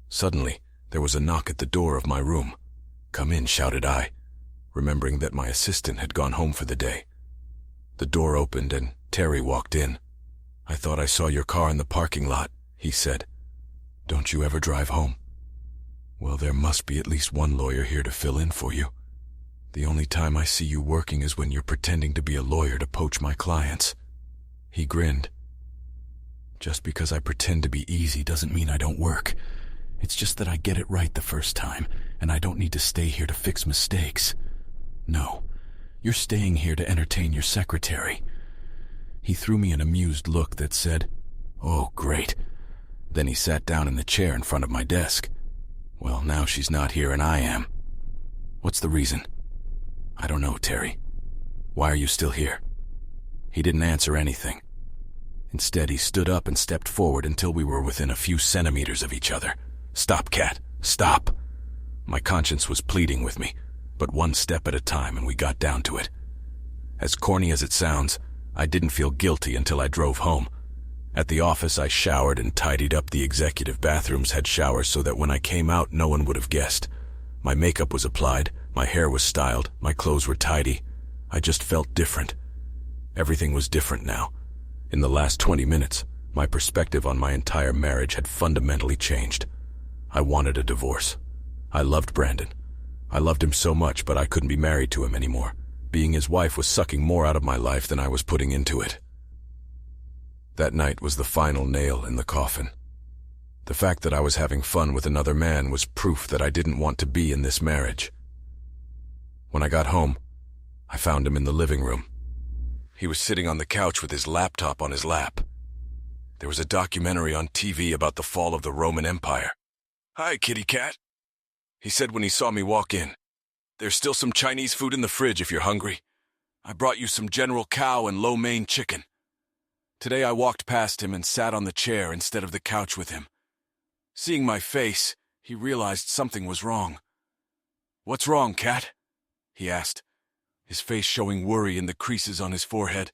Suddenly, there was a knock at the door of my room. "Come in," shouted I, remembering that my assistant had gone home for the day. The door opened and Terry walked in. "I thought I saw your car in the parking lot," he said. "Don't you ever drive home?" "Well, there must be at least one lawyer here to fill in for you." The only time I see you working is when you're pretending to be a lawyer to poach my clients." He grinned. "Just because I pretend to be easy doesn't mean I don't work. It's just that I get it right the first time, and I don't need to stay here to fix mistakes. No, you're staying here to entertain your secretary." He threw me an amused look that said, "Oh, great." Then he sat down in the chair in front of my desk. "Well, now she's not here and I am. What's the reason?" "I don't know, Terry. Why are you still here?" He didn't answer anything. Instead, he stood up and stepped forward until we were within a few centimeters of each other. "Stop, Kat, stop." My conscience was pleading with me, but one step at a time, and we got down to it. As corny as it sounds, I didn't feel guilty until I drove home. At the office, I showered and tidied up. The executive bathrooms had showers so that when I came out, no one would have guessed. My makeup was applied, my hair was styled, my clothes were tidy. I just felt different. Everything was different now. In the last 20 minutes, my perspective on my entire marriage had fundamentally changed. I wanted a divorce. I loved Brandon. I loved him so much, but I couldn't be married to him anymore. Being his wife was sucking more out of my life than I was putting into it. That night was the final nail in the coffin. The fact that I was having fun with another man was proof that I didn't want to be in this marriage. When I got home, I found him in the living room. He was sitting on the couch with his laptop on his lap. There was a documentary on TV about the fall of the Roman Empire. "Hi, kitty cat," he said when he saw me walk in. "There's still some Chinese food in the fridge if you're hungry. I brought you some General Cow and lo mein chicken." Today I walked past him and sat on the chair instead of the couch with him. Seeing my face, he realized something was wrong. "What's wrong, Kat?" he asked, his face showing worry in the creases on his forehead.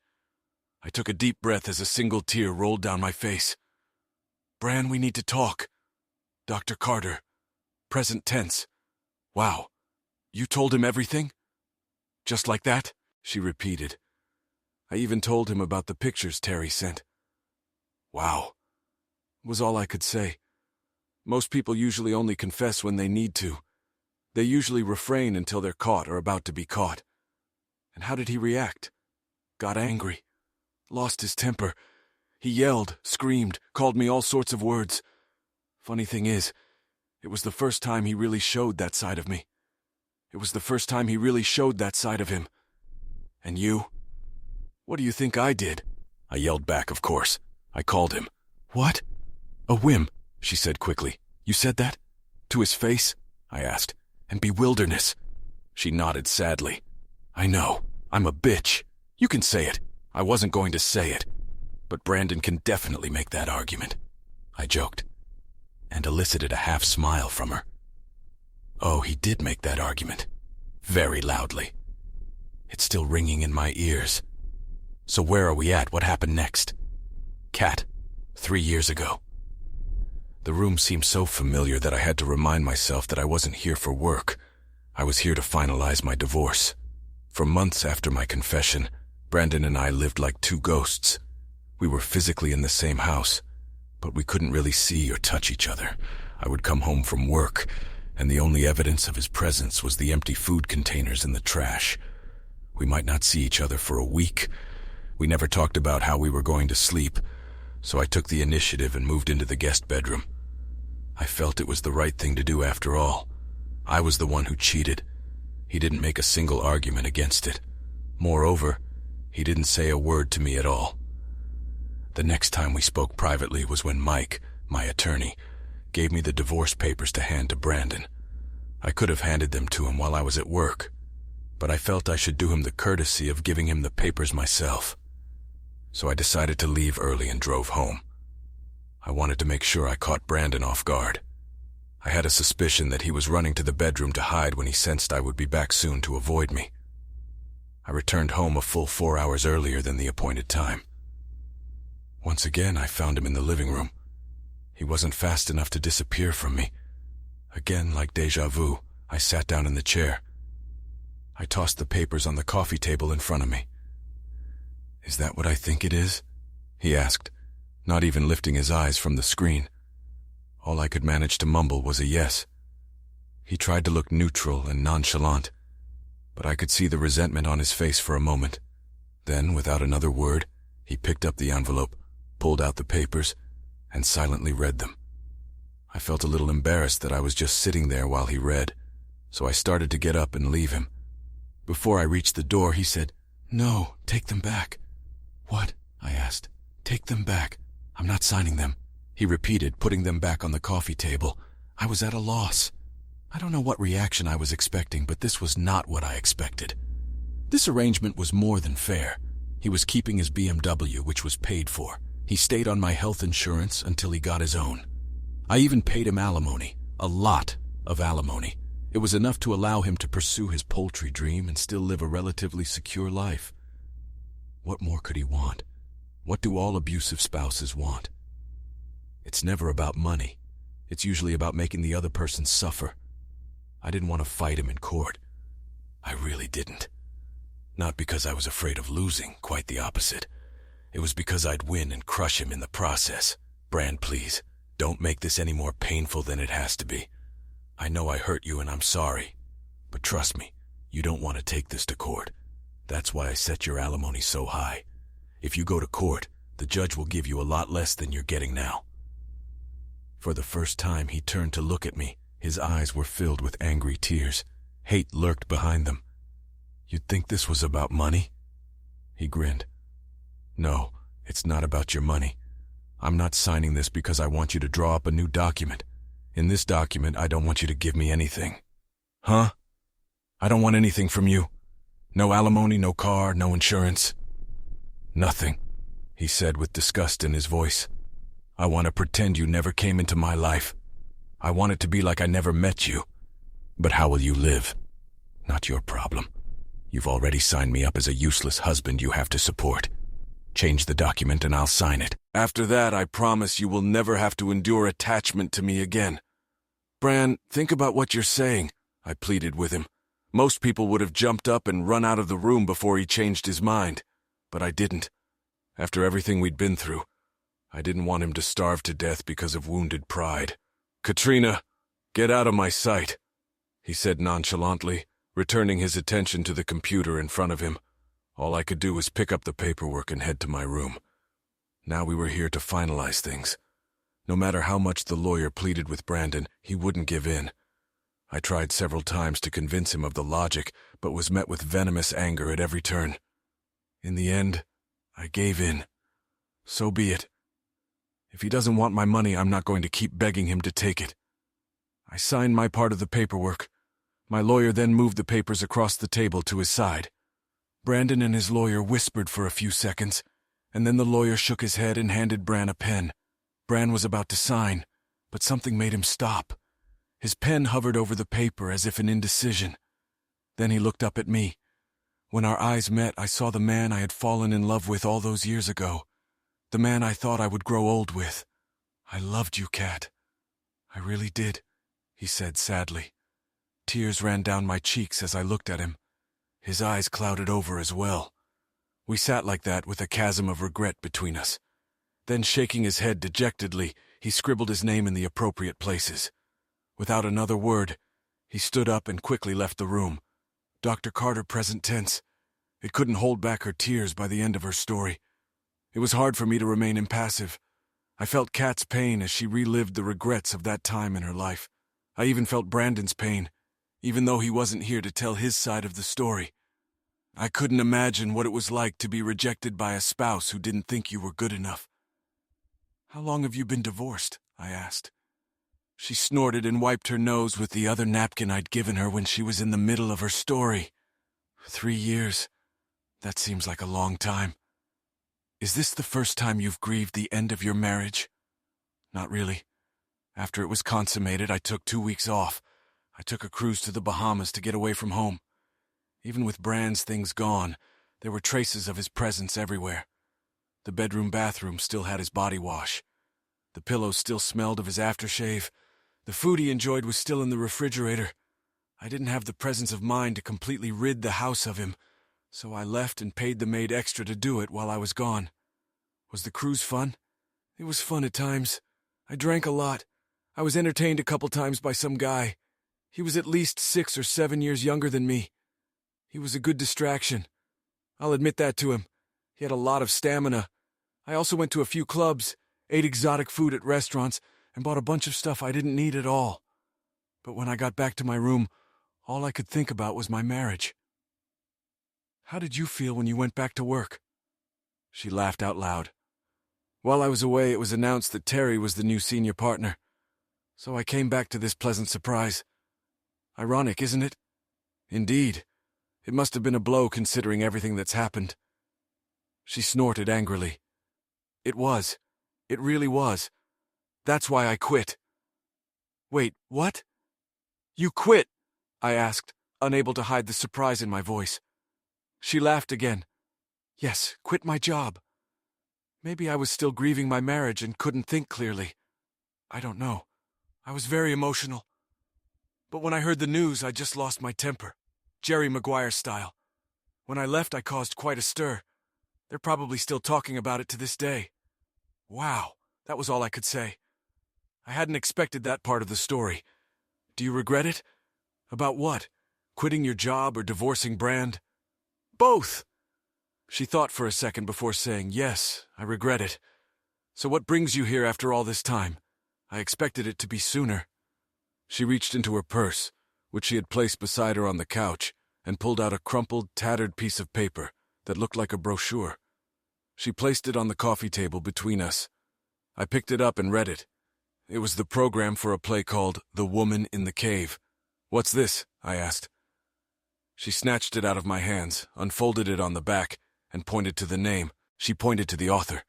I took a deep breath as a single tear rolled down my face. "Bran, we need to talk. Dr. Carter. Present tense. Wow. You told him everything?" "Just like that?" she repeated. "I even told him about the pictures Terry sent." "Wow," was all I could say. Most people usually only confess when they need to. They usually refrain until they're caught or about to be caught. And how did he react? Got angry. Lost his temper. He yelled, screamed, called me all sorts of words. Funny thing is, it was the first time he really showed that side of me. It was the first time he really showed that side of him. "And you? What do you think I did?" I yelled back, of course. I called him. "What?" "A whim," she said quickly. "You said that? To his face?" I asked. "And bewilderness." She nodded sadly. "I know. I'm a bitch. You can say it. I wasn't going to say it. But Brandon can definitely make that argument," I joked, and elicited a half smile from her. Oh, he did make that argument. Very loudly. It's still ringing in my ears. So where are we at? What happened next? Kat, 3 years ago. The room seemed so familiar that I had to remind myself that I wasn't here for work. I was here to finalize my divorce. For months after my confession, Brandon and I lived like two ghosts. We were physically in the same house, but we couldn't really see or touch each other. I would come home from work, and the only evidence of his presence was the empty food containers in the trash. We might not see each other for a week. We never talked about how we were going to sleep, so I took the initiative and moved into the guest bedroom. I felt it was the right thing to do after all. I was the one who cheated. He didn't make a single argument against it. Moreover, he didn't say a word to me at all. The next time we spoke privately was when Mike, my attorney, gave me the divorce papers to hand to Brandon. I could have handed them to him while I was at work, but I felt I should do him the courtesy of giving him the papers myself. So I decided to leave early and drove home. I wanted to make sure I caught Brandon off guard. I had a suspicion that he was running to the bedroom to hide when he sensed I would be back soon to avoid me. I returned home a full 4 hours earlier than the appointed time. Once again, I found him in the living room. He wasn't fast enough to disappear from me. Again, like déjà vu, I sat down in the chair. I tossed the papers on the coffee table in front of me. "Is that what I think it is?" he asked, not even lifting his eyes from the screen. All I could manage to mumble was a yes. He tried to look neutral and nonchalant. but I could see the resentment on his face for a moment. Then, without another word, he picked up the envelope, pulled out the papers, and silently read them. I felt a little embarrassed that I was just sitting there while he read, so I started to get up and leave him. Before I reached the door, he said, "No, take them back." "What?" I asked. "Take them back. I'm not signing them," he repeated, putting them back on the coffee table. I was at a loss. I don't know what reaction I was expecting, but this was not what I expected. This arrangement was more than fair. He was keeping his BMW, which was paid for. He stayed on my health insurance until he got his own. I even paid him alimony, a lot of alimony. It was enough to allow him to pursue his poultry dream and still live a relatively secure life. What more could he want? What do all abusive spouses want? It's never about money. It's usually about making the other person suffer. I didn't want to fight him in court. I really didn't. Not because I was afraid of losing, quite the opposite. It was because I'd win and crush him in the process. Brand, please, don't make this any more painful than it has to be. I know I hurt you and I'm sorry. But trust me, you don't want to take this to court. That's why I set your alimony so high. If you go to court, the judge will give you a lot less than you're getting now. For the first time, he turned to look at me. His eyes were filled with angry tears. Hate lurked behind them. "You'd think this was about money?" He grinned. "No, it's not about your money. I'm not signing this because I want you to draw up a new document. In this document, I don't want you to give me anything." "Huh? I don't want anything from you. No alimony, no car, no insurance." "Nothing," he said with disgust in his voice. "I want to pretend you never came into my life. I want it to be like I never met you. But how will you live? Not your problem. You've already signed me up as a useless husband you have to support. Change the document and I'll sign it. After that, I promise you will never have to endure attachment to me again." "Bran, think about what you're saying," I pleaded with him. Most people would have jumped up and run out of the room before he changed his mind. But I didn't. After everything we'd been through, I didn't want him to starve to death because of wounded pride. "Katrina, get out of my sight," he said nonchalantly, returning his attention to the computer in front of him. All I could do was pick up the paperwork and head to my room. Now we were here to finalize things. No matter how much the lawyer pleaded with Brandon, he wouldn't give in. I tried several times to convince him of the logic, but was met with venomous anger at every turn. In the end, I gave in. So be it. If he doesn't want my money, I'm not going to keep begging him to take it. I signed my part of the paperwork. My lawyer then moved the papers across the table to his side. Brandon and his lawyer whispered for a few seconds, and then the lawyer shook his head and handed Bran a pen. Bran was about to sign, but something made him stop. His pen hovered over the paper as if in indecision. Then he looked up at me. When our eyes met, I saw the man I had fallen in love with all those years ago. The man I thought I would grow old with. "I loved you, Kat. I really did," he said sadly. Tears ran down my cheeks as I looked at him. His eyes clouded over as well. We sat like that with a chasm of regret between us. Then, shaking his head dejectedly, he scribbled his name in the appropriate places. Without another word, he stood up and quickly left the room. Dr. Carter present tense. It couldn't hold back her tears by the end of her story. It was hard for me to remain impassive. I felt Kat's pain as she relived the regrets of that time in her life. I even felt Brandon's pain, even though he wasn't here to tell his side of the story. I couldn't imagine what it was like to be rejected by a spouse who didn't think you were good enough. "How long have you been divorced?" I asked. She snorted and wiped her nose with the other napkin I'd given her when she was in the middle of her story. 3 years. That seems like a long time. "Is this the first time you've grieved the end of your marriage?" "Not really. After it was consummated, I took 2 weeks off. I took a cruise to the Bahamas to get away from home. Even with Bran's things gone, there were traces of his presence everywhere. The bathroom still had his body wash. The pillows still smelled of his aftershave. The food he enjoyed was still in the refrigerator. I didn't have the presence of mind to completely rid the house of him, so I left and paid the maid extra to do it while I was gone. Was the cruise fun? It was fun at times. I drank a lot. I was entertained a couple times by some guy. He was at least 6 or 7 years younger than me. He was a good distraction. I'll admit that to him. He had a lot of stamina. I also went to a few clubs, ate exotic food at restaurants, and bought a bunch of stuff I didn't need at all. But when I got back to my room, all I could think about was my marriage. How did you feel when you went back to work? She laughed out loud. While I was away, it was announced that Terry was the new senior partner. So I came back to this pleasant surprise. Ironic, isn't it? Indeed. It must have been a blow considering everything that's happened. She snorted angrily. It was. It really was. That's why I quit. Wait, what? You quit? I asked, unable to hide the surprise in my voice. She laughed again. Yes, quit my job. Maybe I was still grieving my marriage and couldn't think clearly. I don't know. I was very emotional. But when I heard the news, I just lost my temper. Jerry Maguire style. When I left, I caused quite a stir. They're probably still talking about it to this day. Wow, that was all I could say. I hadn't expected that part of the story. Do you regret it? About what? Quitting your job or divorcing Brand? Both! She thought for a second before saying, yes, I regret it. So what brings you here after all this time? I expected it to be sooner. She reached into her purse, which she had placed beside her on the couch, and pulled out a crumpled, tattered piece of paper that looked like a brochure. She placed it on the coffee table between us. I picked it up and read it. It was the program for a play called The Woman in the Cave. What's this? I asked. She snatched it out of my hands, unfolded it on the back, and pointed to the name. She pointed to the author.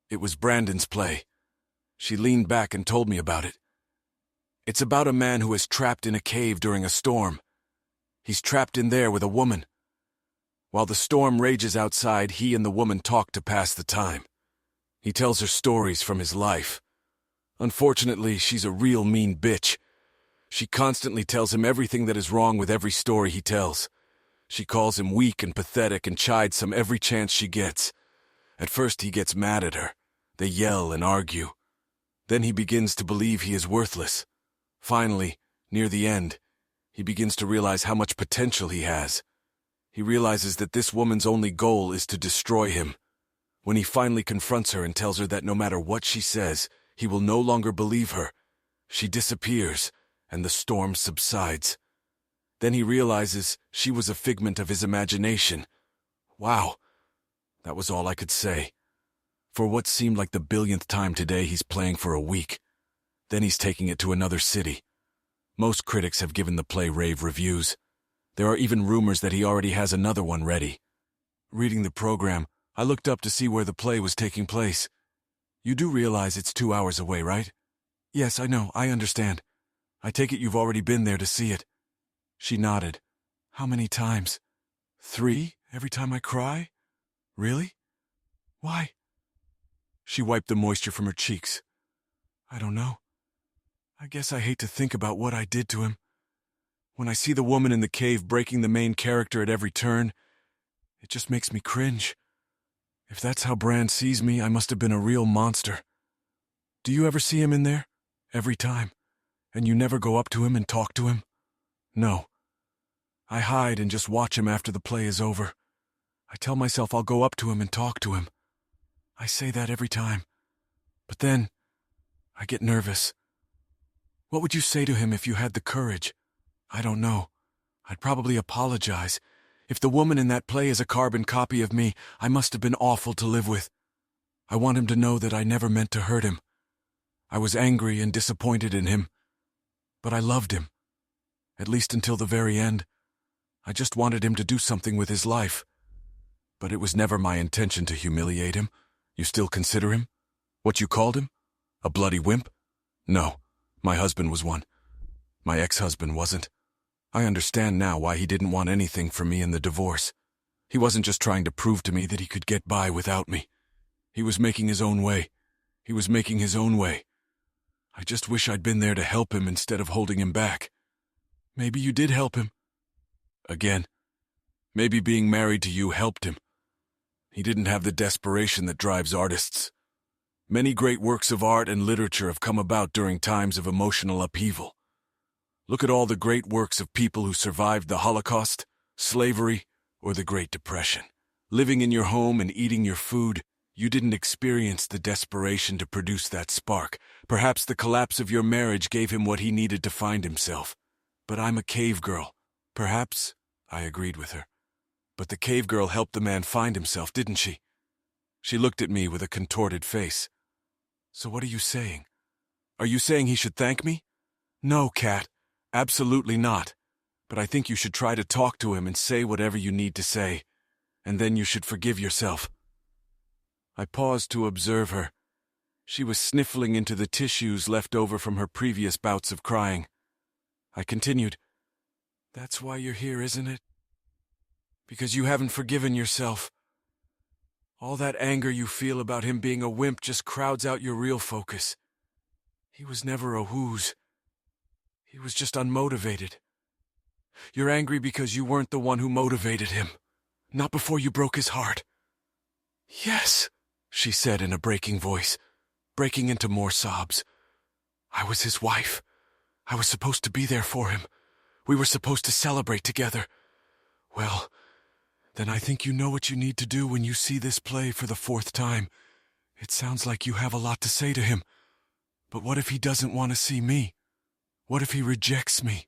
It was Brandon's play. She leaned back and told me about it. It's about a man who is trapped in a cave during a storm. He's trapped in there with a woman. While the storm rages outside, he and the woman talk to pass the time. He tells her stories from his life. Unfortunately, she's a real mean bitch. She constantly tells him everything that is wrong with every story he tells. She calls him weak and pathetic and chides him every chance she gets. At first he gets mad at her. They yell and argue. Then he begins to believe he is worthless. Finally, near the end, he begins to realize how much potential he has. He realizes that this woman's only goal is to destroy him. When he finally confronts her and tells her that no matter what she says, he will no longer believe her, she disappears, and the storm subsides. Then he realizes she was a figment of his imagination. Wow, that was all I could say. For what seemed like the billionth time today, he's playing for a week. Then he's taking it to another city. Most critics have given the play rave reviews. There are even rumors that he already has another one ready. Reading the program, I looked up to see where the play was taking place. You do realize it's 2 hours away, right? Yes, I know, I understand. I take it you've already been there to see it. She nodded. How many times? 3, every time I cry? Really? Why? She wiped the moisture from her cheeks. I don't know. I guess I hate to think about what I did to him. When I see the woman in the cave breaking the main character at every turn, it just makes me cringe. If that's how Brand sees me, I must have been a real monster. Do you ever see him in there? Every time? And you never go up to him and talk to him? No. I hide and just watch him after the play is over. I tell myself I'll go up to him and talk to him. I say that every time. But then, I get nervous. What would you say to him if you had the courage? I don't know. I'd probably apologize. If the woman in that play is a carbon copy of me, I must have been awful to live with. I want him to know that I never meant to hurt him. I was angry and disappointed in him. But I loved him. At least until the very end. I just wanted him to do something with his life. But it was never my intention to humiliate him. You still consider him? What you called him? A bloody wimp? No, my husband was one. My ex-husband wasn't. I understand now why he didn't want anything from me in the divorce. He wasn't just trying to prove to me that he could get by without me. He was making his own way. He was making his own way. I just wish I'd been there to help him instead of holding him back. Maybe you did help him. Again, maybe being married to you helped him. He didn't have the desperation that drives artists. Many great works of art and literature have come about during times of emotional upheaval. Look at all the great works of people who survived the Holocaust. Slavery or the Great Depression? Living in your home and eating your food, you didn't experience the desperation to produce that spark. Perhaps the collapse of your marriage gave him what he needed to find himself. But I'm a cave girl. Perhaps, I agreed with her. But the cave girl helped the man find himself, didn't she? She looked at me with a contorted face. So what are you saying? Are you saying he should thank me? No, Kat, absolutely not. But I think you should try to talk to him and say whatever you need to say. And then you should forgive yourself. I paused to observe her. She was sniffling into the tissues left over from her previous bouts of crying. I continued, That's why you're here, isn't it? Because you haven't forgiven yourself. All that anger you feel about him being a wimp just crowds out your real focus. He was never a whooze. He was just unmotivated. You're angry because you weren't the one who motivated him. Not before you broke his heart. Yes, she said in a breaking voice, breaking into more sobs. I was his wife. I was supposed to be there for him. We were supposed to celebrate together. Well, then I think you know what you need to do when you see this play for the 4th time. It sounds like you have a lot to say to him. But what if he doesn't want to see me? What if he rejects me?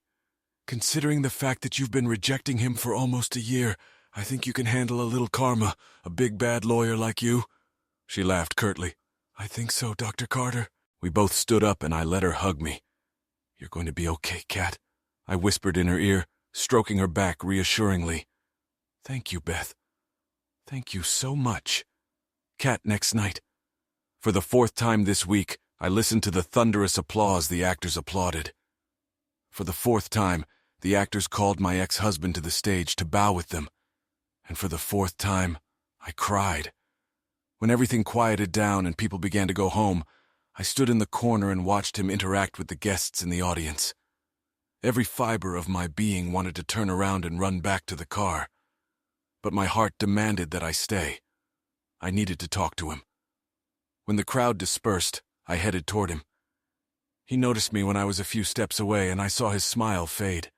Considering the fact that you've been rejecting him for almost a year, I think you can handle a little karma, a big bad lawyer like you. She laughed curtly. I think so, Dr. Carter. We both stood up and I let her hug me. You're going to be okay, Kat, I whispered in her ear, stroking her back reassuringly. Thank you, Beth. Thank you so much. Kat, next night. For the 4th time this week, I listened to the thunderous applause the actors applauded. For the 4th time, the actors called my ex-husband to the stage to bow with them. And for the 4th time, I cried. When everything quieted down and people began to go home, I stood in the corner and watched him interact with the guests in the audience. Every fiber of my being wanted to turn around and run back to the car. But my heart demanded that I stay. I needed to talk to him. When the crowd dispersed, I headed toward him. He noticed me when I was a few steps away, and I saw his smile fade.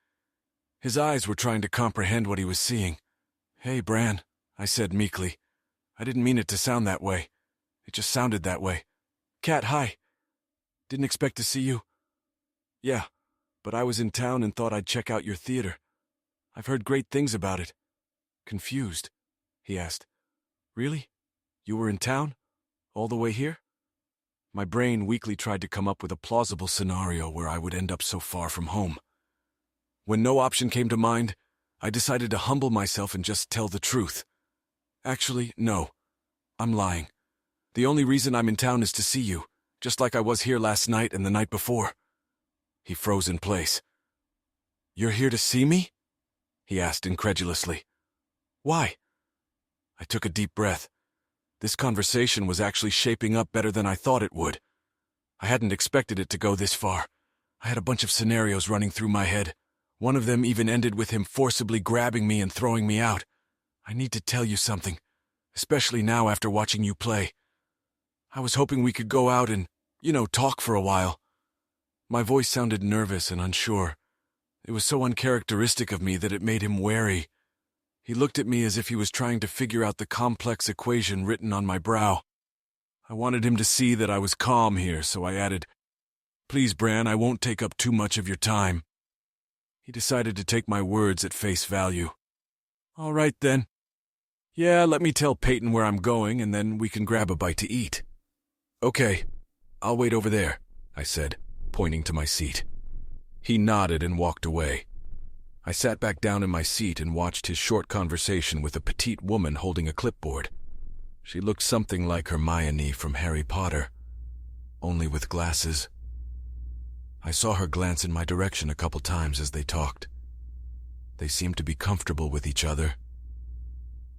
His eyes were trying to comprehend what he was seeing. Hey, Bran, I said meekly. I didn't mean it to sound that way. It just sounded that way. Kat, hi. Didn't expect to see you. Yeah, but I was in town and thought I'd check out your theater. I've heard great things about it. Confused, he asked. Really? You were in town? All the way here? My brain weakly tried to come up with a plausible scenario where I would end up so far from home. When no option came to mind, I decided to humble myself and just tell the truth. Actually, no. I'm lying. The only reason I'm in town is to see you, just like I was here last night and the night before. He froze in place. You're here to see me? He asked incredulously. Why? I took a deep breath. This conversation was actually shaping up better than I thought it would. I hadn't expected it to go this far. I had a bunch of scenarios running through my head. One of them even ended with him forcibly grabbing me and throwing me out. I need to tell you something, especially now after watching you play. I was hoping we could go out and, talk for a while. My voice sounded nervous and unsure. It was so uncharacteristic of me that it made him wary. He looked at me as if he was trying to figure out the complex equation written on my brow. I wanted him to see that I was calm here, so I added, Please, Bran, I won't take up too much of your time. He decided to take my words at face value. All right, then. Yeah, let me tell Peyton where I'm going, and then we can grab a bite to eat. Okay, I'll wait over there, I said, pointing to my seat. He nodded and walked away. I sat back down in my seat and watched his short conversation with a petite woman holding a clipboard. She looked something like Hermione from Harry Potter, only with glasses. I saw her glance in my direction a couple times as they talked. They seemed to be comfortable with each other.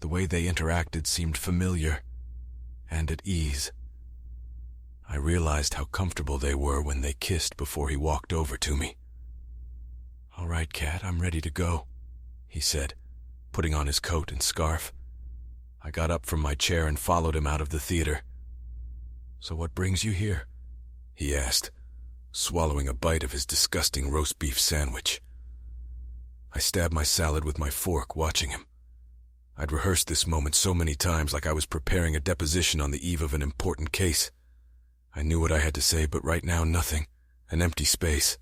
The way they interacted seemed familiar and at ease. I realized how comfortable they were when they kissed before he walked over to me. All right, Kat, I'm ready to go, he said, putting on his coat and scarf. I got up from my chair and followed him out of the theater. So what brings you here? He asked, swallowing a bite of his disgusting roast beef sandwich. I stabbed my salad with my fork, watching him. I'd rehearsed this moment so many times, like I was preparing a deposition on the eve of an important case. I knew what I had to say, but right now nothing. An empty space.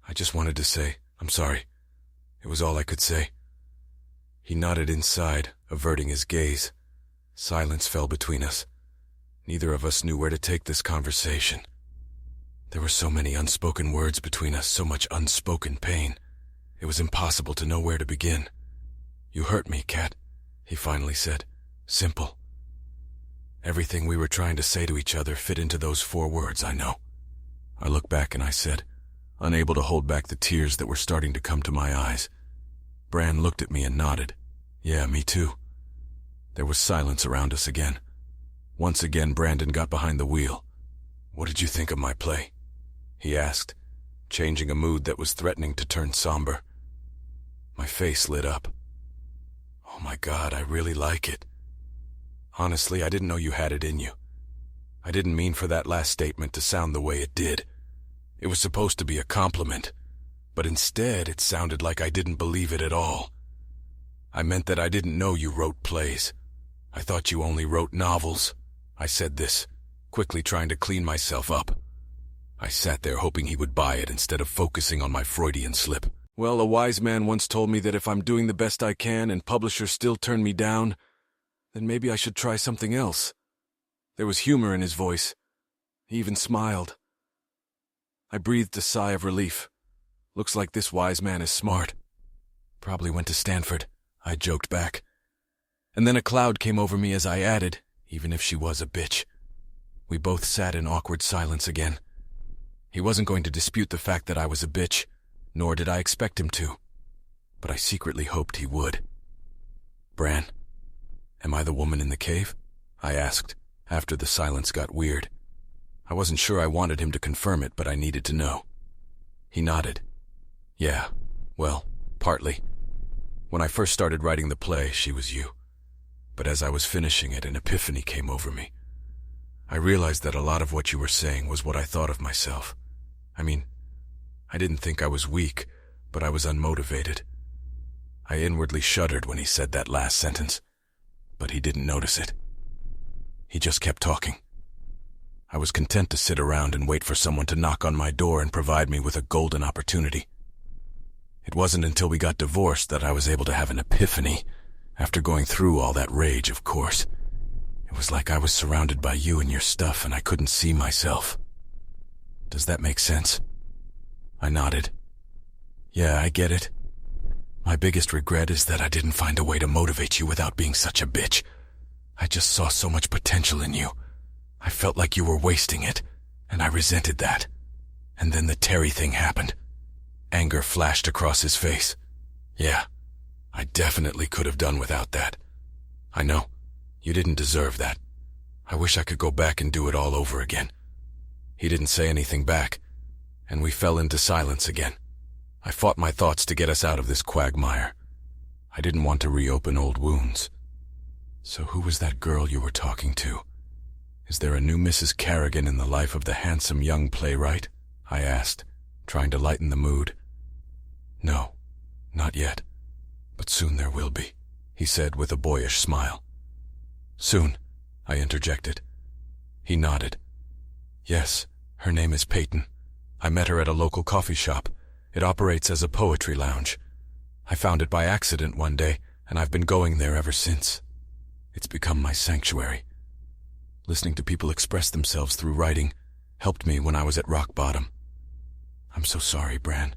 I just wanted to say, "I'm sorry." It was all I could say. He nodded inside, averting his gaze. Silence fell between us. Neither of us knew where to take this conversation. There were so many unspoken words between us, so much unspoken pain. It was impossible to know where to begin. "You hurt me, Kat," he finally said. Simple. Everything we were trying to say to each other fit into those 4 words, I know. I looked back and I said, unable to hold back the tears that were starting to come to my eyes. Bran looked at me and nodded. Yeah, me too. There was silence around us again. Once again, Brandon got behind the wheel. "What did you think of my play?" he asked, changing a mood that was threatening to turn somber. My face lit up. "Oh my God, I really like it. Honestly, I didn't know you had it in you. I didn't mean for that last statement to sound the way it did. It was supposed to be a compliment, but instead it sounded like I didn't believe it at all. I meant that I didn't know you wrote plays. I thought you only wrote novels." I said this, quickly trying to clean myself up. I sat there hoping he would buy it instead of focusing on my Freudian slip. "Well, a wise man once told me that if I'm doing the best I can and publishers still turn me down, then maybe I should try something else." There was humor in his voice. He even smiled. I breathed a sigh of relief. Looks like this wise man is smart. Probably went to Stanford, I joked back. And then a cloud came over me as I added, even if she was a bitch. We both sat in awkward silence again. He wasn't going to dispute the fact that I was a bitch, nor did I expect him to. But I secretly hoped he would. "Bran, am I the woman in the cave?" I asked, after the silence got weird. I wasn't sure I wanted him to confirm it, but I needed to know. He nodded. "Yeah, well, partly. When I first started writing the play, she was you. But as I was finishing it, an epiphany came over me. I realized that a lot of what you were saying was what I thought of myself. I mean, I didn't think I was weak, but I was unmotivated. I inwardly shuddered when he said that last sentence, but he didn't notice it. He just kept talking. I was content to sit around and wait for someone to knock on my door and provide me with a golden opportunity. It wasn't until we got divorced that I was able to have an epiphany, after going through all that rage, of course. It was like I was surrounded by you and your stuff and I couldn't see myself. Does that make sense? I nodded. Yeah, I get it. My biggest regret is that I didn't find a way to motivate you without being such a bitch. I just saw so much potential in you. I felt like you were wasting it, and I resented that. And then the Terry thing happened. Anger flashed across his face. Yeah, I definitely could have done without that. I know. You didn't deserve that. I wish I could go back and do it all over again. He didn't say anything back, and we fell into silence again. I fought my thoughts to get us out of this quagmire. I didn't want to reopen old wounds. So who was that girl you were talking to? Is there a new Mrs. Carrigan in the life of the handsome young playwright? I asked, trying to lighten the mood. No, not yet. But soon there will be, he said with a boyish smile. Soon, I interjected. He nodded. Yes, her name is Peyton. I met her at a local coffee shop. It operates as a poetry lounge. I found it by accident one day, and I've been going there ever since. It's become my sanctuary. Listening to people express themselves through writing helped me when I was at rock bottom. I'm so sorry, Bran.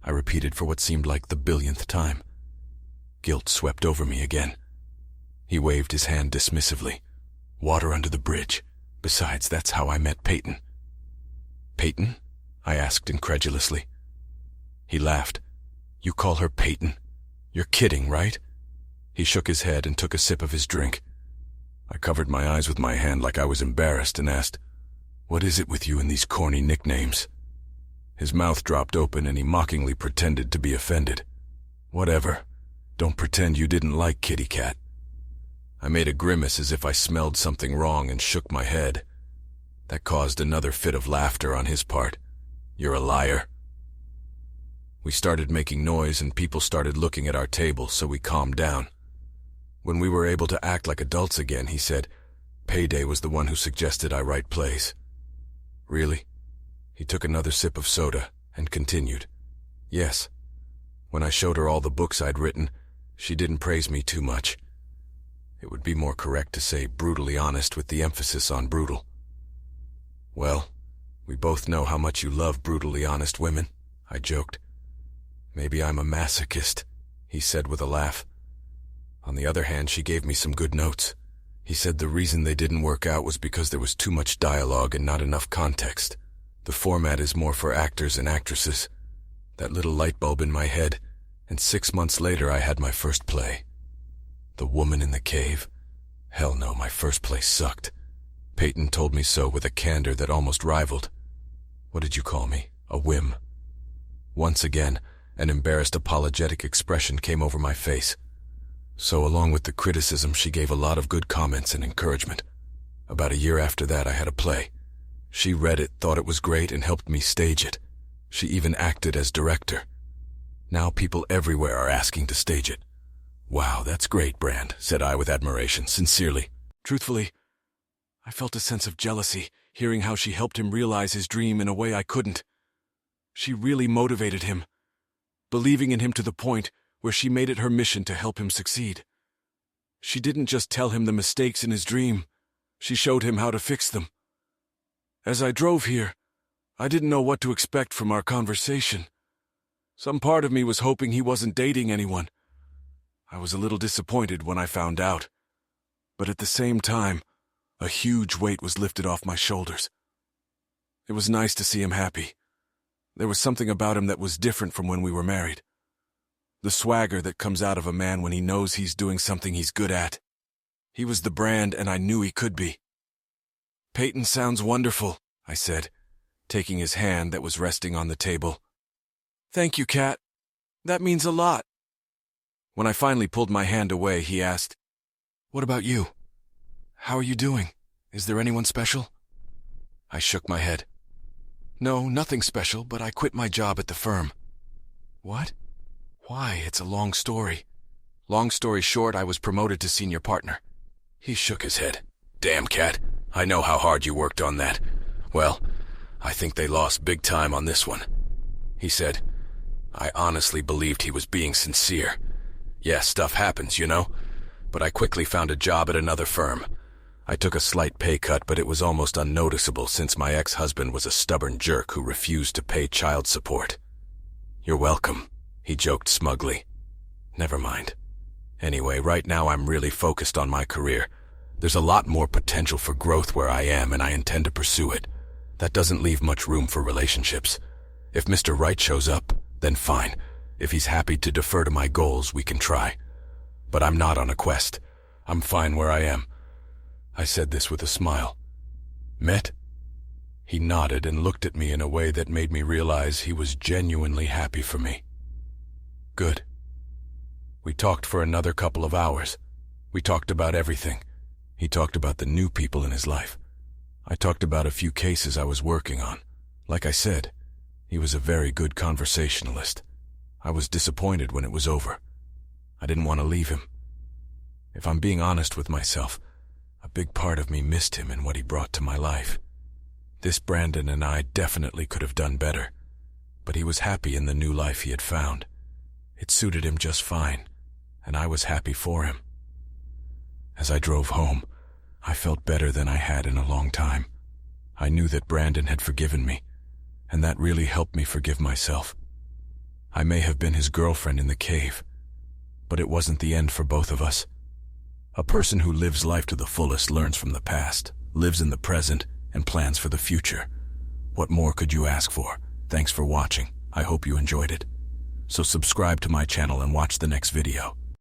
I repeated for what seemed like the billionth time. Guilt swept over me again. He waved his hand dismissively. Water under the bridge. Besides, that's how I met Peyton. Peyton? I asked incredulously. He laughed. You call her Peyton? You're kidding, right? He shook his head and took a sip of his drink. I covered my eyes with my hand like I was embarrassed and asked, What is it with you and these corny nicknames? His mouth dropped open and he mockingly pretended to be offended. Whatever. Don't pretend you didn't like Kitty Cat. I made a grimace as if I smelled something wrong and shook my head. That caused another fit of laughter on his part. You're a liar. We started making noise and people started looking at our table, so we calmed down. When we were able to act like adults again, he said, "Payday was the one who suggested I write plays." "Really?" He took another sip of soda and continued, "Yes. When I showed her all the books I'd written, she didn't praise me too much. It would be more correct to say brutally honest with the emphasis on brutal." "Well, we both know how much you love brutally honest women," I joked. "Maybe I'm a masochist," he said with a laugh. "On the other hand, she gave me some good notes." He said the reason they didn't work out was because there was too much dialogue and not enough context. The format is more for actors and actresses. That little light bulb in my head, and 6 months later I had my first play. The Woman in the Cave? Hell no, my first play sucked. Peyton told me so with a candor that almost rivaled. What did you call me? A whim? Once again, an embarrassed apologetic expression came over my face. So along with the criticism, she gave a lot of good comments and encouragement. About a year after that, I had a play. She read it, thought it was great, and helped me stage it. She even acted as director. Now people everywhere are asking to stage it. "Wow, that's great, Brand," said I with admiration, sincerely. Truthfully, I felt a sense of jealousy, hearing how she helped him realize his dream in a way I couldn't. She really motivated him, believing in him to the point where she made it her mission to help him succeed. She didn't just tell him the mistakes in his dream, she showed him how to fix them. As I drove here, I didn't know what to expect from our conversation. Some part of me was hoping he wasn't dating anyone. I was a little disappointed when I found out. But at the same time, a huge weight was lifted off my shoulders. It was nice to see him happy. There was something about him that was different from when we were married. The swagger that comes out of a man when he knows he's doing something he's good at. He was the Brand, and I knew he could be. "Peyton sounds wonderful," I said, taking his hand that was resting on the table. "Thank you, Kat. That means a lot." When I finally pulled my hand away, he asked, "What about you? How are you doing? Is there anyone special?" I shook my head. "No, nothing special, but I quit my job at the firm." "What? Why, it's a long story." Long story short, I was promoted to senior partner. He shook his head. "Damn, Kat, I know how hard you worked on that. Well, I think they lost big time on this one." He said, "I honestly believed he was being sincere. Yeah, stuff happens, you know, but I quickly found a job at another firm. I took a slight pay cut, but it was almost unnoticeable since my ex-husband was a stubborn jerk who refused to pay child support." "You're welcome," he joked smugly. "Never mind. Anyway, right now I'm really focused on my career. There's a lot more potential for growth where I am, and I intend to pursue it. That doesn't leave much room for relationships. If Mr. Right shows up, then fine. If he's happy to defer to my goals, we can try. But I'm not on a quest. I'm fine where I am." I said this with a smile. "Met?" He nodded and looked at me in a way that made me realize he was genuinely happy for me. Good. We talked for another couple of hours. We talked about everything. He talked about the new people in his life. I talked about a few cases I was working on. Like I said, he was a very good conversationalist. I was disappointed when it was over. I didn't want to leave him. If I'm being honest with myself, a big part of me missed him and what he brought to my life. This Brandon and I definitely could have done better, but he was happy in the new life he had found. It suited him just fine, and I was happy for him. As I drove home, I felt better than I had in a long time. I knew that Brandon had forgiven me, and that really helped me forgive myself. I may have been his girlfriend in the cave, but it wasn't the end for both of us. A person who lives life to the fullest learns from the past, lives in the present, and plans for the future. What more could you ask for? Thanks for watching. I hope you enjoyed it. So subscribe to my channel and watch the next video.